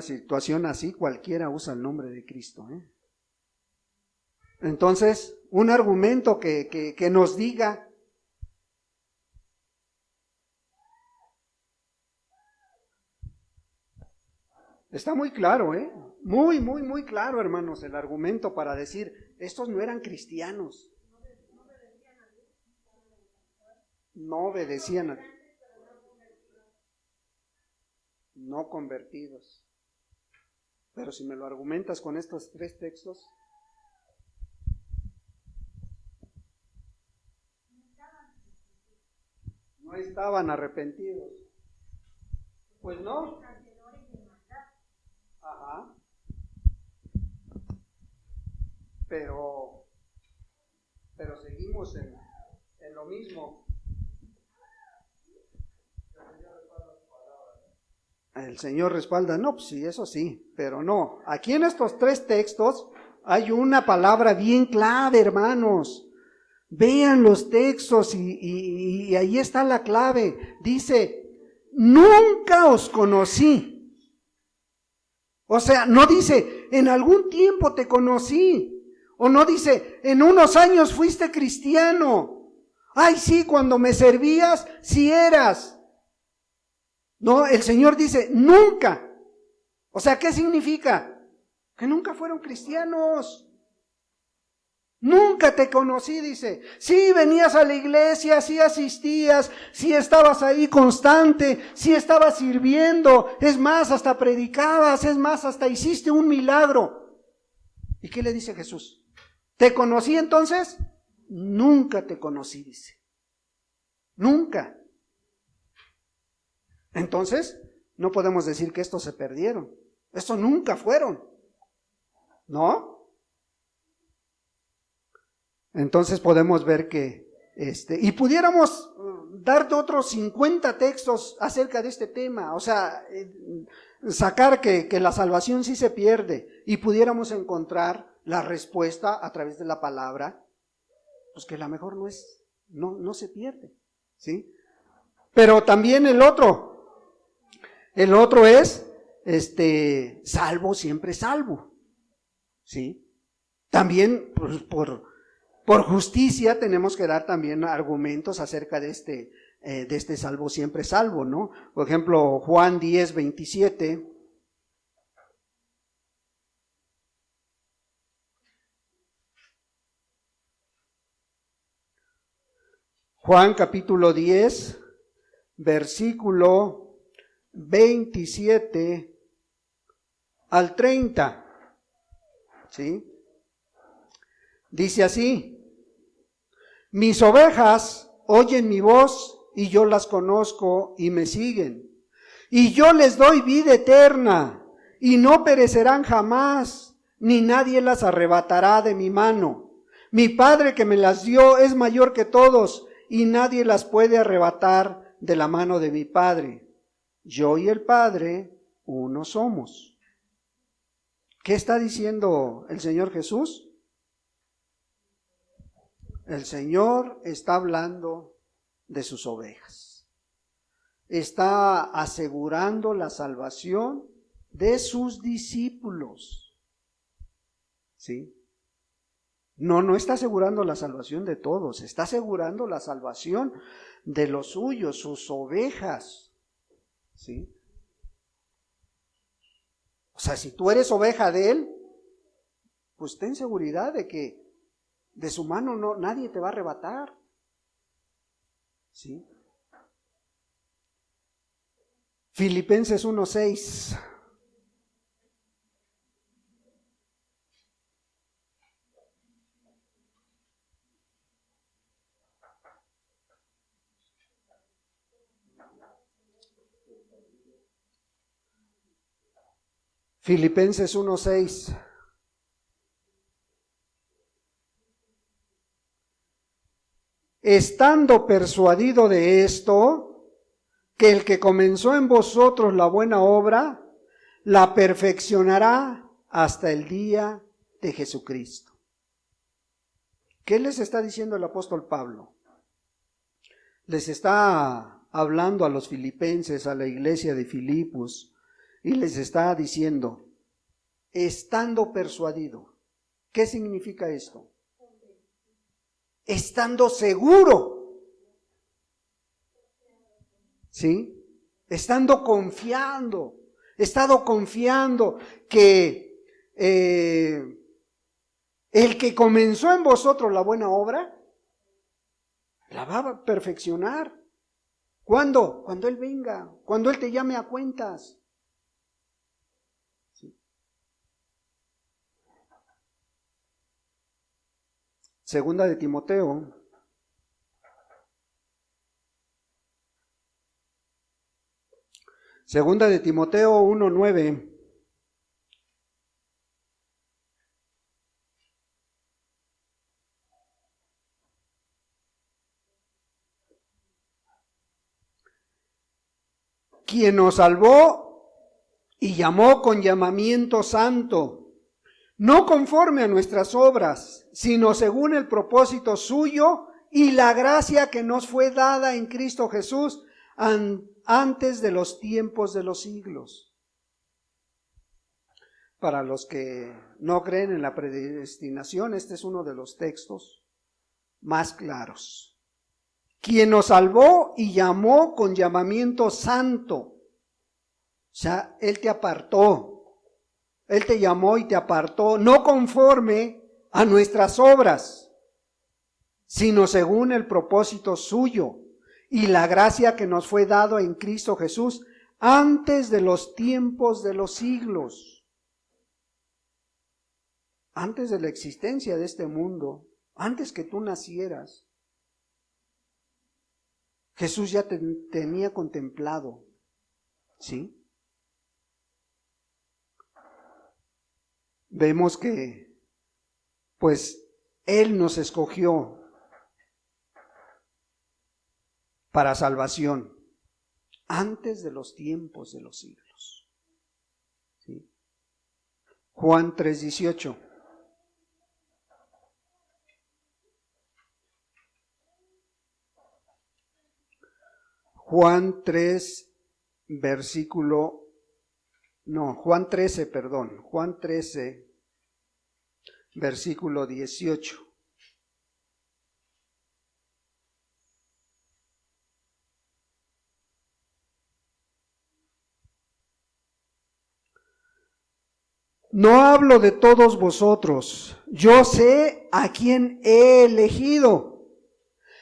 situación así cualquiera usa el nombre de Cristo, ¿eh? Entonces, un argumento que nos diga está muy claro, ¿eh? Muy, muy, muy claro, hermanos, el argumento para decir, estos no eran cristianos. No obedecían a... No convertidos. Pero si me lo argumentas con estos 3 textos, no estaban arrepentidos. Pues no. Ajá. Pero seguimos en lo mismo. El Señor respalda, no, pues sí, eso sí, pero no. Aquí en estos 3 textos hay una palabra bien clave, hermanos. Vean los textos y ahí está la clave. Dice, nunca os conocí. O sea, no dice, en algún tiempo te conocí. O no dice, en unos años fuiste cristiano. Ay, sí, cuando me servías, sí eras. No, el Señor dice, nunca. O sea, ¿qué significa? Que nunca fueron cristianos. Nunca te conocí, dice. Sí, venías a la iglesia, sí asistías, sí estabas ahí constante, sí estabas sirviendo, es más, hasta predicabas, es más, hasta hiciste un milagro. ¿Y qué le dice Jesús? ¿Te conocí entonces? Nunca te conocí, dice. Nunca. Entonces, no podemos decir que estos se perdieron. Estos nunca fueron. ¿No? Entonces podemos ver que, y pudiéramos darte otros 50 textos acerca de este tema, o sea, sacar que la salvación sí se pierde, y pudiéramos encontrar la respuesta a través de la palabra, pues que la mejor no se pierde, ¿sí? Pero también el otro es, salvo, siempre salvo, ¿sí? También, pues, por justicia tenemos que dar también argumentos acerca de este salvo siempre salvo, ¿no? Por ejemplo, Juan 10:27. Juan capítulo 10, versículo 27 al 30. ¿Sí? Dice así: mis ovejas oyen mi voz y yo las conozco y me siguen. Y yo les doy vida eterna y no perecerán jamás, ni nadie las arrebatará de mi mano. Mi Padre que me las dio es mayor que todos y nadie las puede arrebatar de la mano de mi Padre. Yo y el Padre uno somos. ¿Qué está diciendo el Señor Jesús? El Señor está hablando de sus ovejas. Está asegurando la salvación de sus discípulos. ¿Sí? No está asegurando la salvación de todos, está asegurando la salvación de los suyos, sus ovejas. ¿Sí? O sea, si tú eres oveja de Él, pues ten seguridad de que de su mano nadie te va a arrebatar. ¿Sí? Filipenses 1:6. Filipenses 1:6. Estando persuadido de esto, que el que comenzó en vosotros la buena obra, la perfeccionará hasta el día de Jesucristo. ¿Qué les está diciendo el apóstol Pablo? Les está hablando a los filipenses, a la iglesia de Filipos, y les está diciendo, estando persuadido. ¿Qué significa esto? Estando seguro. ¿Sí? Estando confiando. Estado confiando que el que comenzó en vosotros la buena obra, la va a perfeccionar. ¿Cuándo? Cuando Él venga, cuando Él te llame a cuentas. Segunda de Timoteo. Segunda de Timoteo 1:9. Quien nos salvó y llamó con llamamiento santo, no conforme a nuestras obras, sino según el propósito suyo y la gracia que nos fue dada en Cristo Jesús antes de los tiempos de los siglos. Para los que no creen en la predestinación, este es uno de los textos más claros. Quien nos salvó y llamó con llamamiento santo. O sea, Él te apartó. Él te llamó y te apartó, no conforme a nuestras obras, sino según el propósito suyo y la gracia que nos fue dado en Cristo Jesús antes de los tiempos de los siglos. Antes de la existencia de este mundo, antes que tú nacieras, Jesús ya te tenía contemplado, ¿sí? Vemos que, pues, Él nos escogió para salvación antes de los tiempos de los siglos, ¿sí? Juan 3:18. Juan 13, versículo 18. No hablo de todos vosotros, yo sé a quién he elegido,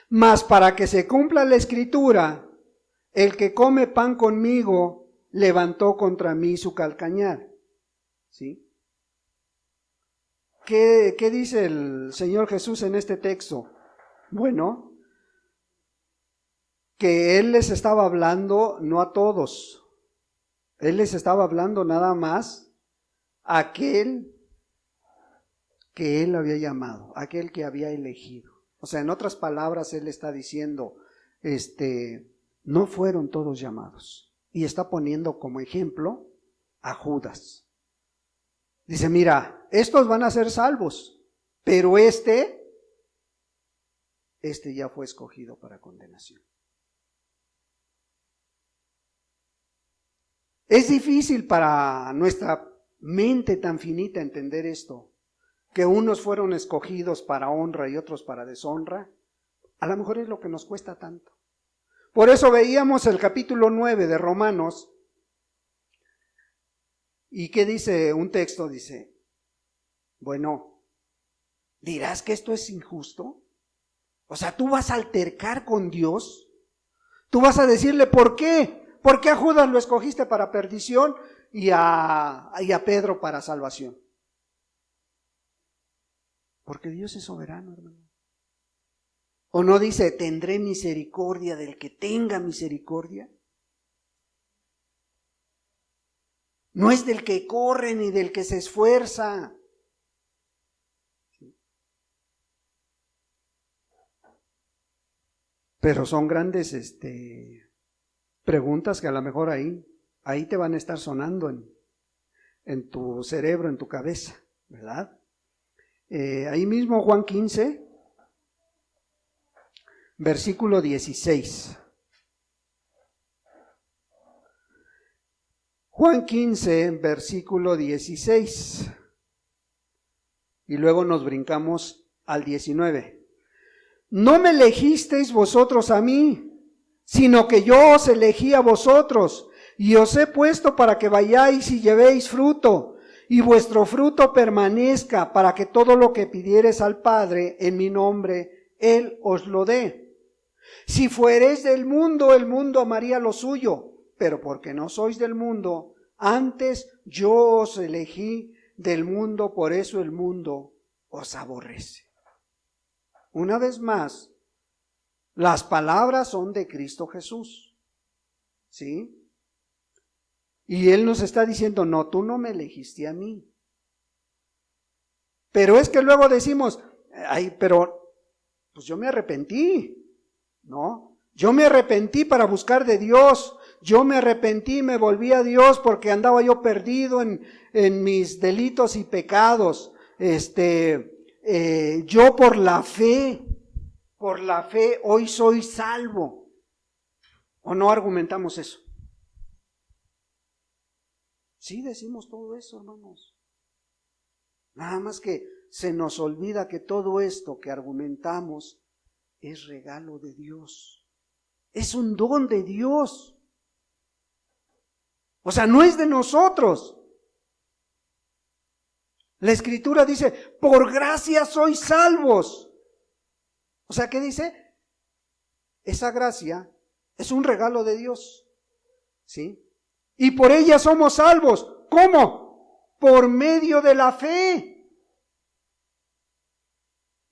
mas para que se cumpla la escritura, el que come pan conmigo levantó contra mí su calcañar. ¿Sí? ¿Qué dice el Señor Jesús en este texto? Bueno, que Él les estaba hablando no a todos. Él les estaba hablando nada más a aquel que Él había llamado, aquel que había elegido. O sea, en otras palabras, Él está diciendo, no fueron todos llamados. Y está poniendo como ejemplo a Judas. Dice, mira, estos van a ser salvos, pero este ya fue escogido para condenación. Es difícil para nuestra mente tan finita entender esto, que unos fueron escogidos para honra y otros para deshonra. A lo mejor es lo que nos cuesta tanto. Por eso veíamos el capítulo 9 de Romanos. ¿Y qué dice un texto? Dice, bueno, ¿dirás que esto es injusto? O sea, ¿tú vas a altercar con Dios? ¿Tú vas a decirle por qué? ¿Por qué a Judas lo escogiste para perdición y a Pedro para salvación? Porque Dios es soberano, hermano. ¿O no dice, tendré misericordia del que tenga misericordia? No es del que corre ni del que se esfuerza. Pero son grandes preguntas que a lo mejor ahí te van a estar sonando en tu cerebro, en tu cabeza, ¿verdad? Ahí mismo Juan 15, versículo 16. Juan 15, versículo 16. Y luego nos brincamos al 19. No me elegisteis vosotros a mí, sino que yo os elegí a vosotros, y os he puesto para que vayáis y llevéis fruto, y vuestro fruto permanezca, para que todo lo que pidiereis al Padre en mi nombre, Él os lo dé. Si fuereis del mundo, el mundo amaría lo suyo, pero porque no sois del mundo, antes yo os elegí del mundo, por eso el mundo os aborrece. Una vez más, las palabras son de Cristo Jesús, ¿sí? Y Él nos está diciendo, no, tú no me elegiste a mí. Pero es que luego decimos, ay, pero pues yo me arrepentí, ¿no? Yo me arrepentí para buscar de Dios, yo me arrepentí, me volví a Dios porque andaba yo perdido en mis delitos y pecados. Yo por la fe hoy soy salvo. ¿O no argumentamos eso? Sí decimos todo eso, hermanos. Nada más que se nos olvida que todo esto que argumentamos es regalo de Dios. Es un don de Dios. O sea, no es de nosotros. La Escritura dice, por gracia sois salvos. O sea, ¿qué dice? Esa gracia es un regalo de Dios, ¿sí? Y por ella somos salvos. ¿Cómo? Por medio de la fe.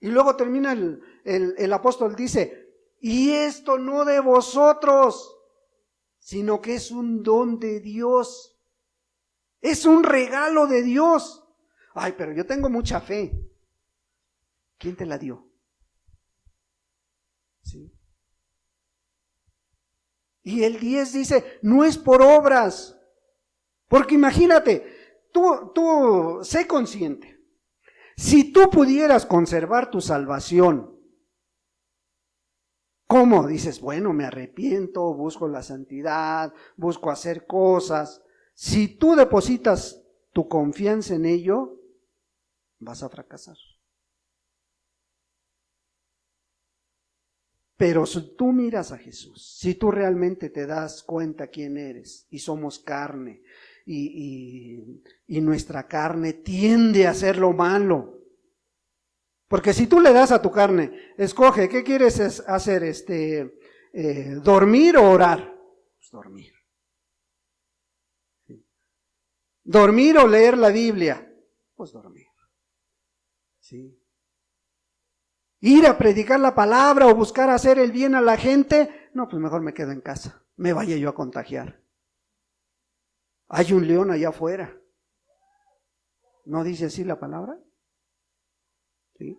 Y luego termina el apóstol, dice, y esto no de vosotros, sino que es un don de Dios. Es un regalo de Dios. Ay, pero yo tengo mucha fe. ¿Quién te la dio? ¿Sí? Y el 10 dice, no es por obras. Porque imagínate, tú sé consciente. Si tú pudieras conservar tu salvación, ¿cómo? Dices, bueno, me arrepiento, busco la santidad, busco hacer cosas. Si tú depositas tu confianza en ello, vas a fracasar. Pero si tú miras a Jesús, si tú realmente te das cuenta quién eres, y somos carne, y nuestra carne tiende a hacer lo malo. Porque si tú le das a tu carne, escoge, ¿qué quieres hacer? ¿Dormir o orar? Pues dormir. ¿Sí? ¿Dormir o leer la Biblia? Pues dormir. ¿Sí? Ir a predicar la palabra o buscar hacer el bien a la gente, no, pues mejor me quedo en casa, me vaya yo a contagiar. Hay un león allá afuera. ¿No dice así la palabra? ¿Sí?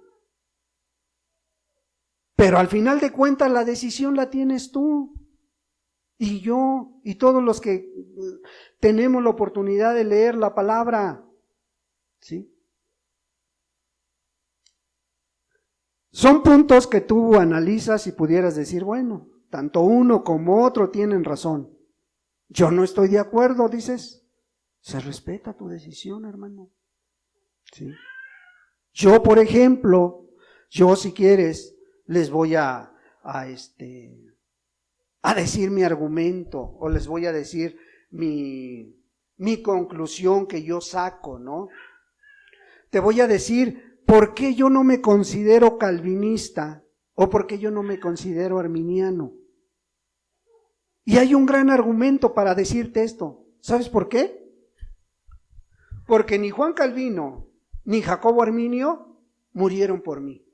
Pero al final de cuentas la decisión la tienes tú y yo y todos los que tenemos la oportunidad de leer la palabra. ¿Sí? Son puntos que tú analizas y pudieras decir, bueno, tanto uno como otro tienen razón. Yo no estoy de acuerdo, dices. Se respeta tu decisión, hermano. ¿Sí? Yo, por ejemplo, si quieres, les voy a decir mi argumento o les voy a decir mi conclusión que yo saco, ¿no? Te voy a decir por qué yo no me considero calvinista o por qué yo no me considero arminiano. Y hay un gran argumento para decirte esto. ¿Sabes por qué? Porque ni Juan Calvino ni Jacobo Arminio murieron por mí.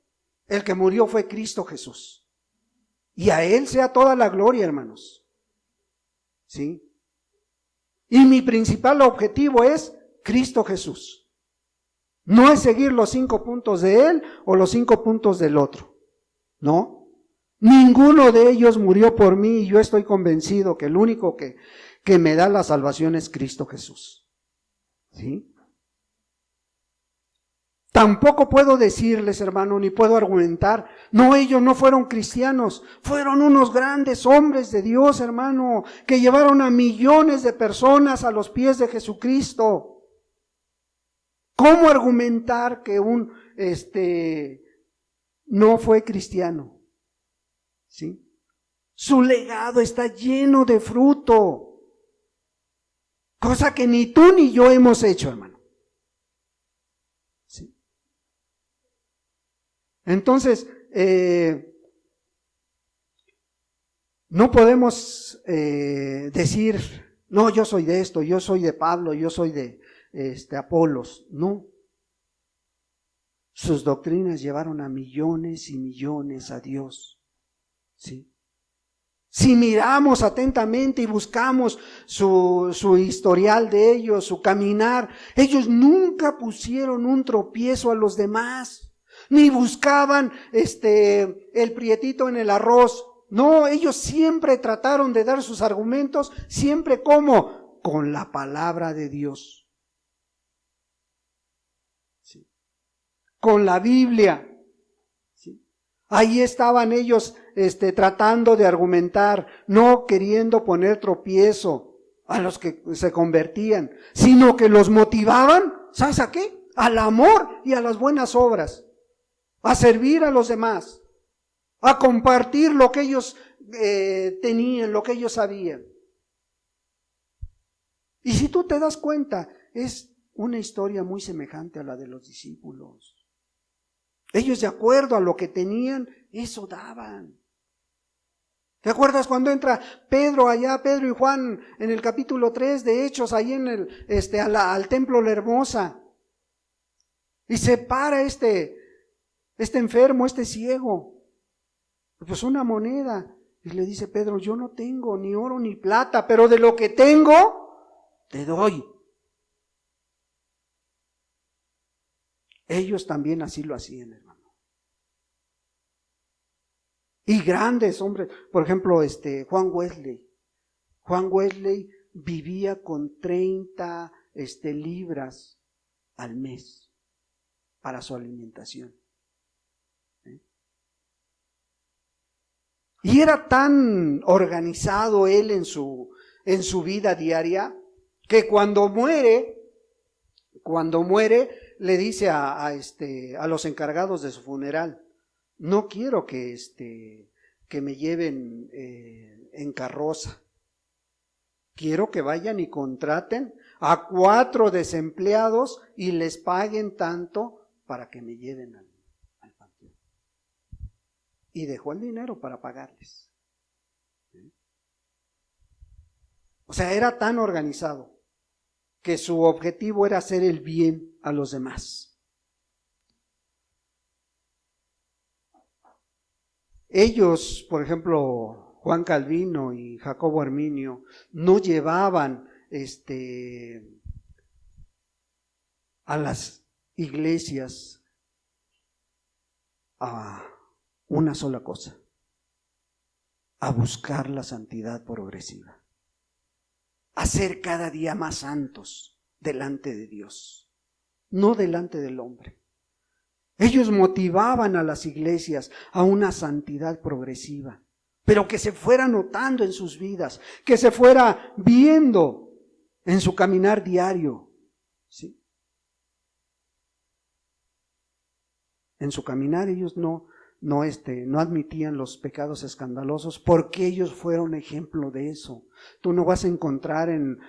El que murió fue Cristo Jesús. Y a Él sea toda la gloria, hermanos. ¿Sí? Y mi principal objetivo es Cristo Jesús. No es seguir los 5 puntos de Él o los 5 puntos del otro. No. Ninguno de ellos murió por mí y yo estoy convencido que el único que me da la salvación es Cristo Jesús. ¿Sí? Tampoco puedo decirles, hermano, ni puedo argumentar, no, ellos no fueron cristianos, fueron unos grandes hombres de Dios, hermano, que llevaron a millones de personas a los pies de Jesucristo. ¿Cómo argumentar que no fue cristiano? ¿Sí? Su legado está lleno de fruto, cosa que ni tú ni yo hemos hecho, hermano. ¿Sí? Entonces, no podemos decir, no, yo soy de esto, yo soy de Pablo, yo soy de Apolos. No. Sus doctrinas llevaron a millones y millones a Dios. ¿Sí? Si miramos atentamente y buscamos su historial de ellos, su caminar, ellos nunca pusieron un tropiezo a los demás, ni buscaban el prietito en el arroz. No, ellos siempre trataron de dar sus argumentos, siempre como con la palabra de Dios. ¿Sí? Con la Biblia. Ahí estaban ellos tratando de argumentar, no queriendo poner tropiezo a los que se convertían, sino que los motivaban, ¿sabes a qué? Al amor y a las buenas obras, a servir a los demás, a compartir lo que ellos tenían, lo que ellos sabían. Y si tú te das cuenta, es una historia muy semejante a la de los discípulos. Ellos, de acuerdo a lo que tenían, eso daban. ¿Te acuerdas cuando entra Pedro allá, Pedro y Juan, en el capítulo 3 de Hechos, ahí en al templo La Hermosa? Y se para este enfermo, ciego. Pues una moneda. Y le dice Pedro, yo no tengo ni oro ni plata, pero de lo que tengo, te doy. Ellos también así lo hacían, hermano. Y grandes hombres, por ejemplo, Juan Wesley. Juan Wesley vivía con 30 libras al mes para su alimentación. Y era tan organizado él en su vida diaria, que cuando muere, le dice a los encargados de su funeral, no quiero que me lleven en carroza. Quiero que vayan y contraten a 4 desempleados y les paguen tanto para que me lleven al panteón. Y dejó el dinero para pagarles. O sea, era tan organizado que su objetivo era hacer el bien a los demás. Ellos, por ejemplo, Juan Calvino y Jacobo Arminio, no llevaban a las iglesias a una sola cosa, a buscar la santidad progresiva, a ser cada día más santos delante de Dios, no delante del hombre. Ellos motivaban a las iglesias a una santidad progresiva, pero que se fuera notando en sus vidas, que se fuera viendo en su caminar diario. ¿Sí? En su caminar ellos no admitían los pecados escandalosos, porque ellos fueron ejemplo de eso. Tú no vas a encontrar en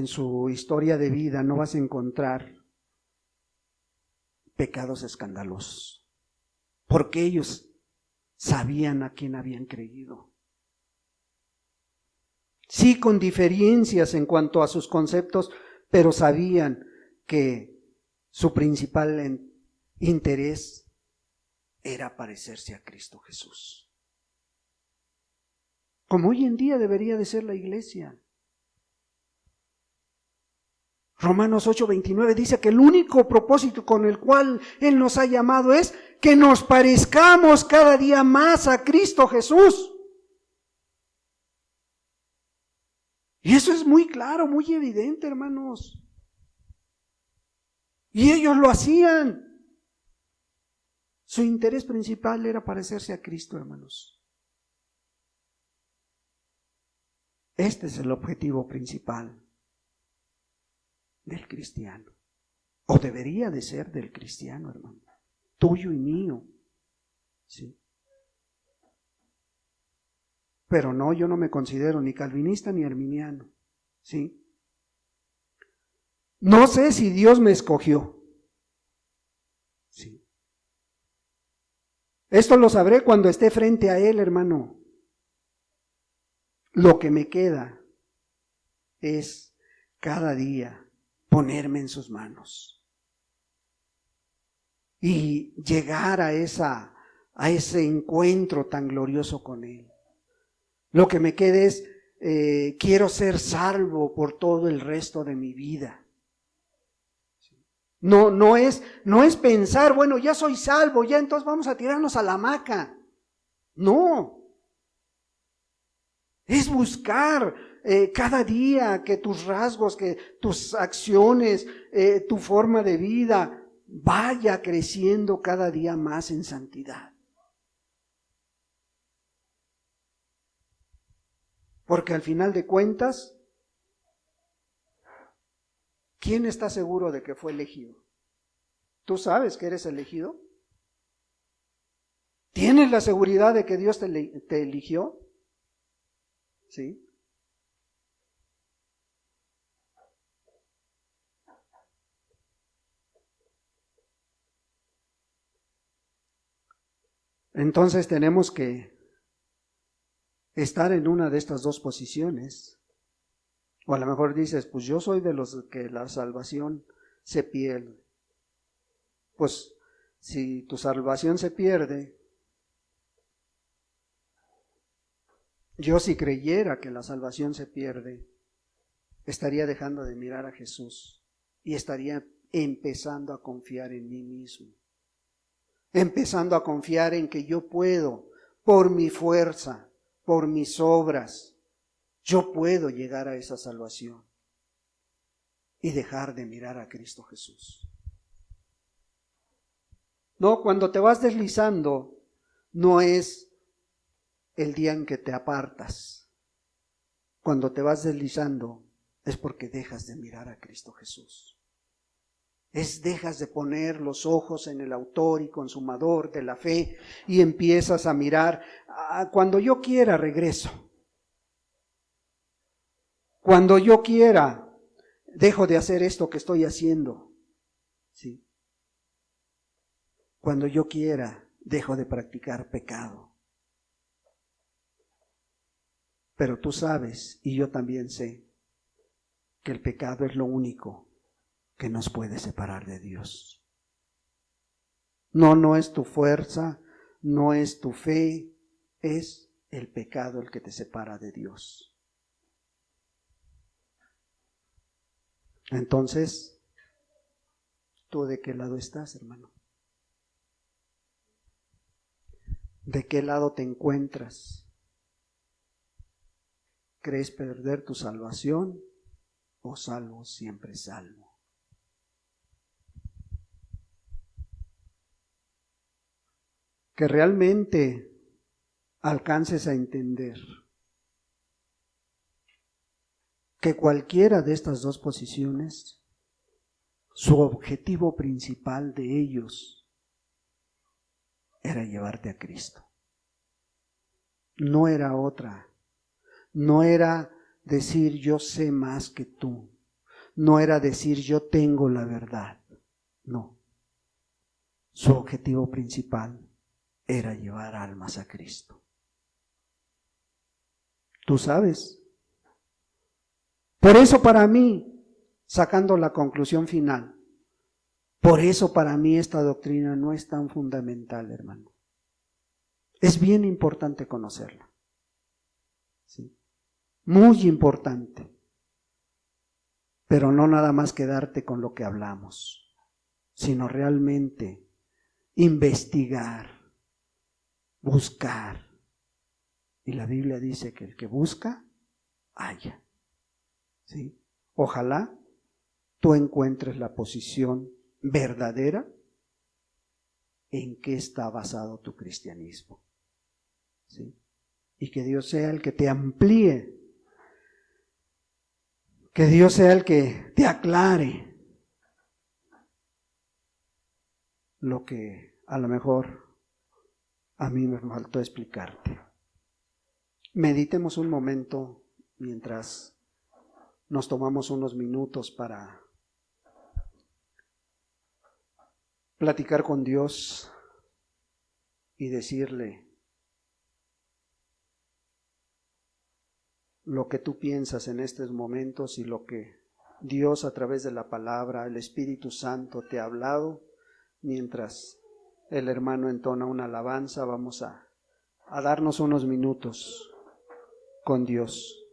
su historia de vida, no vas a encontrar pecados escandalosos, porque ellos sabían a quién habían creído. Sí, con diferencias en cuanto a sus conceptos, pero sabían que su principal interés era parecerse a Cristo Jesús. Como hoy en día debería de ser la iglesia. Romanos 8:29 dice que el único propósito con el cual Él nos ha llamado es que nos parezcamos cada día más a Cristo Jesús. Y eso es muy claro, muy evidente, hermanos. Y ellos lo hacían. Su interés principal era parecerse a Cristo, hermanos. Este es el objetivo principal del cristiano. O debería de ser del cristiano, hermano. Tuyo y mío. Sí. Pero no, yo no me considero ni calvinista ni arminiano. ¿Sí? No sé si Dios me escogió. Sí. Esto lo sabré cuando esté frente a Él, hermano. Lo que me queda es cada día ponerme en sus manos y llegar a ese encuentro tan glorioso con Él. Lo que me queda es, quiero ser salvo por todo el resto de mi vida. No es pensar, bueno, ya soy salvo, ya entonces vamos a tirarnos a la hamaca. No. Es buscar cada día que tus rasgos, que tus acciones, tu forma de vida vaya creciendo cada día más en santidad. Porque al final de cuentas, ¿quién está seguro de que fue elegido? ¿Tú sabes que eres elegido? ¿Tienes la seguridad de que Dios te eligió? ¿Sí? Entonces tenemos que estar en una de estas dos posiciones. O a lo mejor dices, pues yo soy de los que la salvación se pierde. Pues si tu salvación se pierde, yo si creyera que la salvación se pierde, estaría dejando de mirar a Jesús y estaría empezando a confiar en mí mismo. Empezando a confiar en que yo puedo, por mi fuerza, por mis obras, yo puedo llegar a esa salvación y dejar de mirar a Cristo Jesús. No, cuando te vas deslizando, no es el día en que te apartas. Cuando te vas deslizando, es porque dejas de mirar a Cristo Jesús. Dejas de poner los ojos en el autor y consumador de la fe y empiezas a mirar, cuando yo quiera regreso. Cuando yo quiera, dejo de hacer esto que estoy haciendo. ¿Sí? Cuando yo quiera, dejo de practicar pecado. Pero tú sabes, y yo también sé, que el pecado es lo único que nos puede separar de Dios. No es tu fuerza, no es tu fe, es el pecado el que te separa de Dios. Entonces, ¿tú de qué lado estás, hermano? ¿De qué lado te encuentras? ¿Crees perder tu salvación o salvo siempre salvo? Que realmente alcances a entender que cualquiera de estas dos posiciones, su objetivo principal de ellos era llevarte a Cristo. No era otra. No era decir yo sé más que tú. No era decir yo tengo la verdad. No. Su objetivo principal era llevar almas a Cristo. Tú sabes. Por eso para mí, sacando la conclusión final, por eso para mí esta doctrina no es tan fundamental, hermano. Es bien importante conocerla. ¿Sí? Muy importante. Pero no nada más quedarte con lo que hablamos, sino realmente investigar, buscar. Y la Biblia dice que el que busca, halla. ¿Sí? Ojalá tú encuentres la posición verdadera en que está basado tu cristianismo. ¿Sí? Y que Dios sea el que te amplíe, que Dios sea el que te aclare lo que a lo mejor a mí me faltó explicarte. Meditemos un momento mientras nos tomamos unos minutos para platicar con Dios y decirle lo que tú piensas en estos momentos y lo que Dios a través de la palabra, el Espíritu Santo te ha hablado. Mientras el hermano entona una alabanza, vamos a darnos unos minutos con Dios.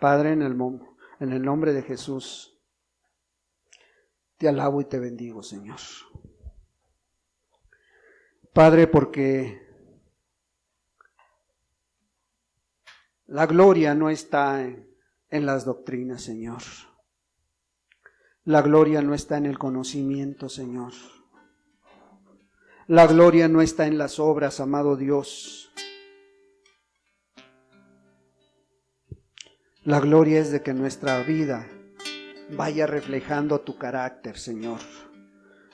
Padre, en el nombre de Jesús, te alabo y te bendigo, Señor. Padre, porque la gloria no está en las doctrinas, Señor. La gloria no está en el conocimiento, Señor. La gloria no está en las obras, amado Dios. La gloria es de que nuestra vida vaya reflejando tu carácter, Señor.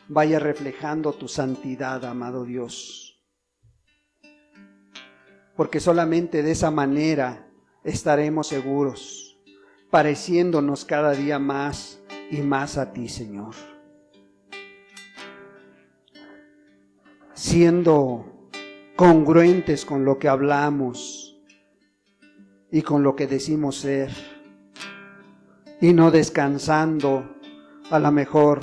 Vaya reflejando tu santidad, amado Dios. Porque solamente de esa manera estaremos seguros, pareciéndonos cada día más y más a ti, Señor. Siendo congruentes con lo que hablamos y con lo que decimos ser, y no descansando a lo mejor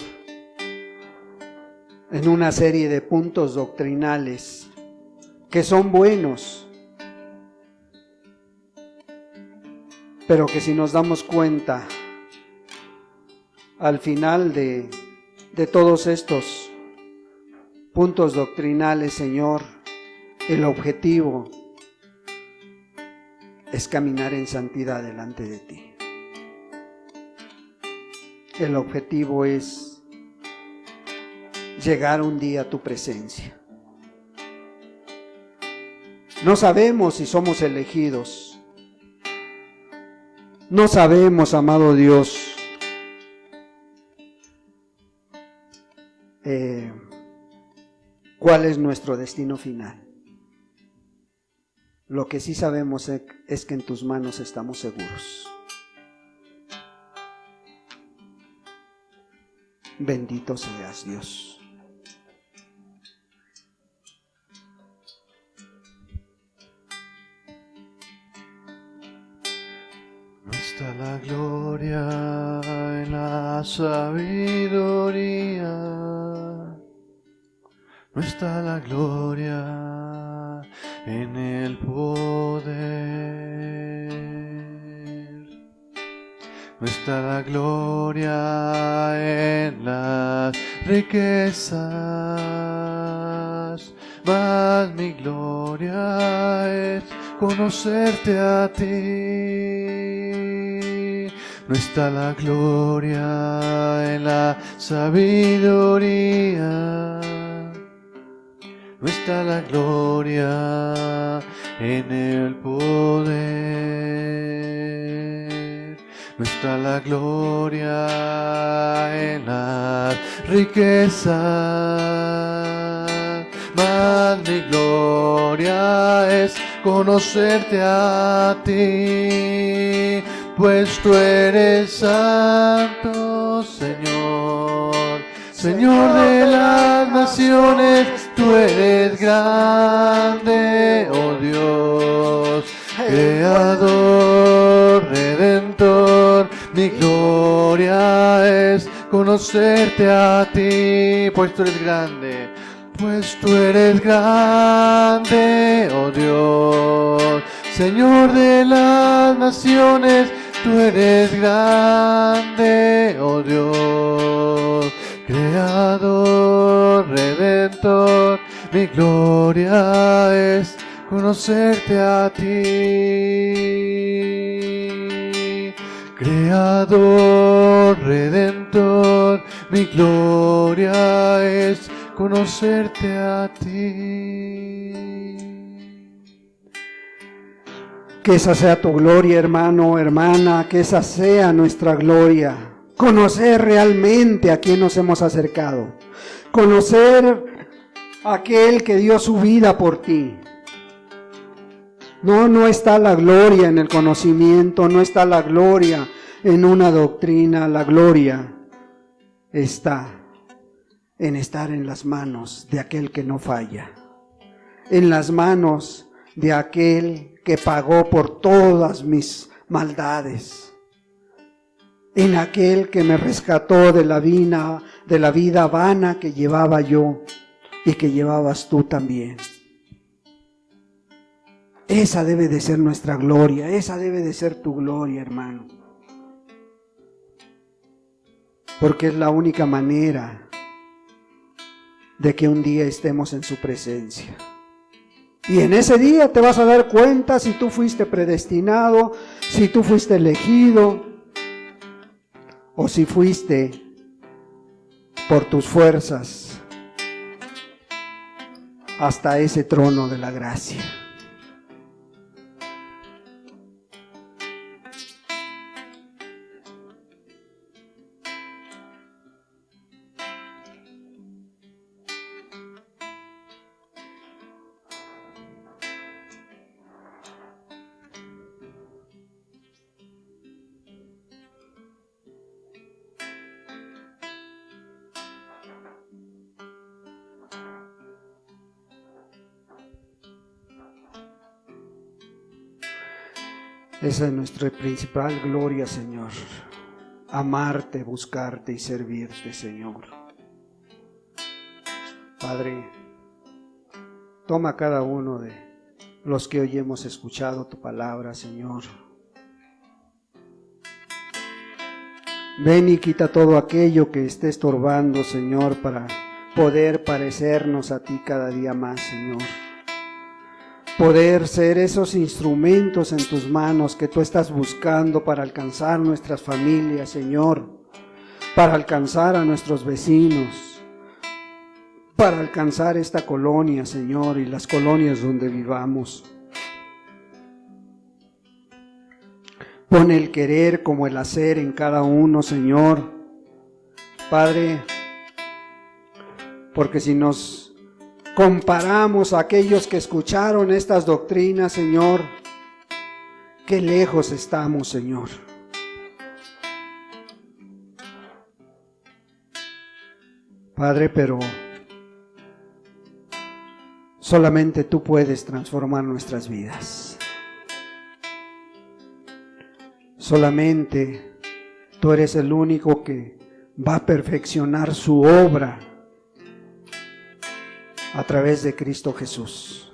en una serie de puntos doctrinales que son buenos, pero que si nos damos cuenta al final de todos estos puntos doctrinales, Señor, el objetivo es caminar en santidad delante de ti. El objetivo es llegar un día a tu presencia. No sabemos si somos elegidos. No sabemos, amado Dios, cuál es nuestro destino final. Lo que sí sabemos es que en tus manos estamos seguros. Bendito seas, Dios. No está la gloria en la sabiduría, no está la gloria en el poder, no está la gloria en las riquezas, mas mi gloria es conocerte a ti. No está la gloria en la sabiduría, no está la gloria en el poder, no está la gloria en las riquezas, mas mi gloria es conocerte a ti, pues tú eres santo, Señor, Señor de las naciones, tú eres grande, oh Dios, Creador, Redentor. Mi gloria es conocerte a ti, pues tú eres grande. Pues tú eres grande, oh Dios, Señor de las naciones, tú eres grande, oh Dios, Creador, Redentor, mi gloria es conocerte a ti. Creador, Redentor, mi gloria es conocerte a ti. Que esa sea tu gloria, hermano, hermana, que esa sea nuestra gloria. Conocer realmente a quién nos hemos acercado. Conocer a aquel que dio su vida por ti. No está la gloria en el conocimiento, no está la gloria en una doctrina, la gloria está en estar en las manos de aquel que no falla, en las manos de aquel que pagó por todas mis maldades, en aquel que me rescató de la vida vana que llevaba yo y que llevabas tú también. Esa debe de ser nuestra gloria, esa debe de ser tu gloria, hermano, porque es la única manera de que un día estemos en su presencia. Y en ese día te vas a dar cuenta si tú fuiste predestinado, si tú fuiste elegido, o si fuiste por tus fuerzas hasta ese trono de la gracia. Esa es nuestra principal gloria, Señor. Amarte, buscarte y servirte, Señor. Padre, toma cada uno de los que hoy hemos escuchado tu palabra, Señor. Ven y quita todo aquello que esté estorbando, Señor, para poder parecernos a ti cada día más, Señor. Poder ser esos instrumentos en tus manos que tú estás buscando para alcanzar nuestras familias, Señor, para alcanzar a nuestros vecinos, para alcanzar esta colonia, Señor, y las colonias donde vivamos. Pon el querer como el hacer en cada uno, Señor. Padre, porque si nos comparamos a aquellos que escucharon estas doctrinas, Señor, qué lejos estamos, Señor. Padre, pero solamente tú puedes transformar nuestras vidas. Solamente tú eres el único que va a perfeccionar su obra a través de Cristo Jesús.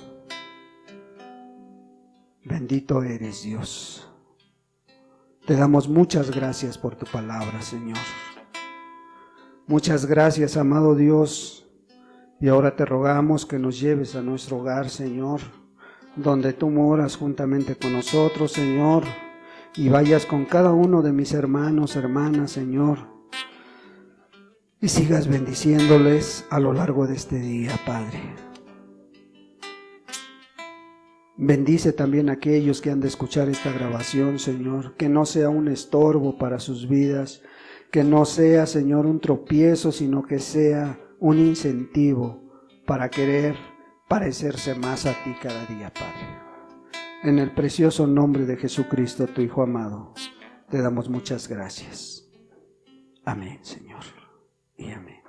Bendito eres, Dios. Te damos muchas gracias por tu palabra, Señor. Muchas gracias, amado Dios. Y ahora te rogamos que nos lleves a nuestro hogar, Señor, donde tú moras juntamente con nosotros, Señor, y vayas con cada uno de mis hermanos, hermanas, Señor, y sigas bendiciéndoles a lo largo de este día, Padre. Bendice también a aquellos que han de escuchar esta grabación, Señor, que no sea un estorbo para sus vidas, que no sea, Señor, un tropiezo, sino que sea un incentivo para querer parecerse más a ti cada día, Padre. En el precioso nombre de Jesucristo, tu Hijo amado, te damos muchas gracias. Amén, Señor. Y amén.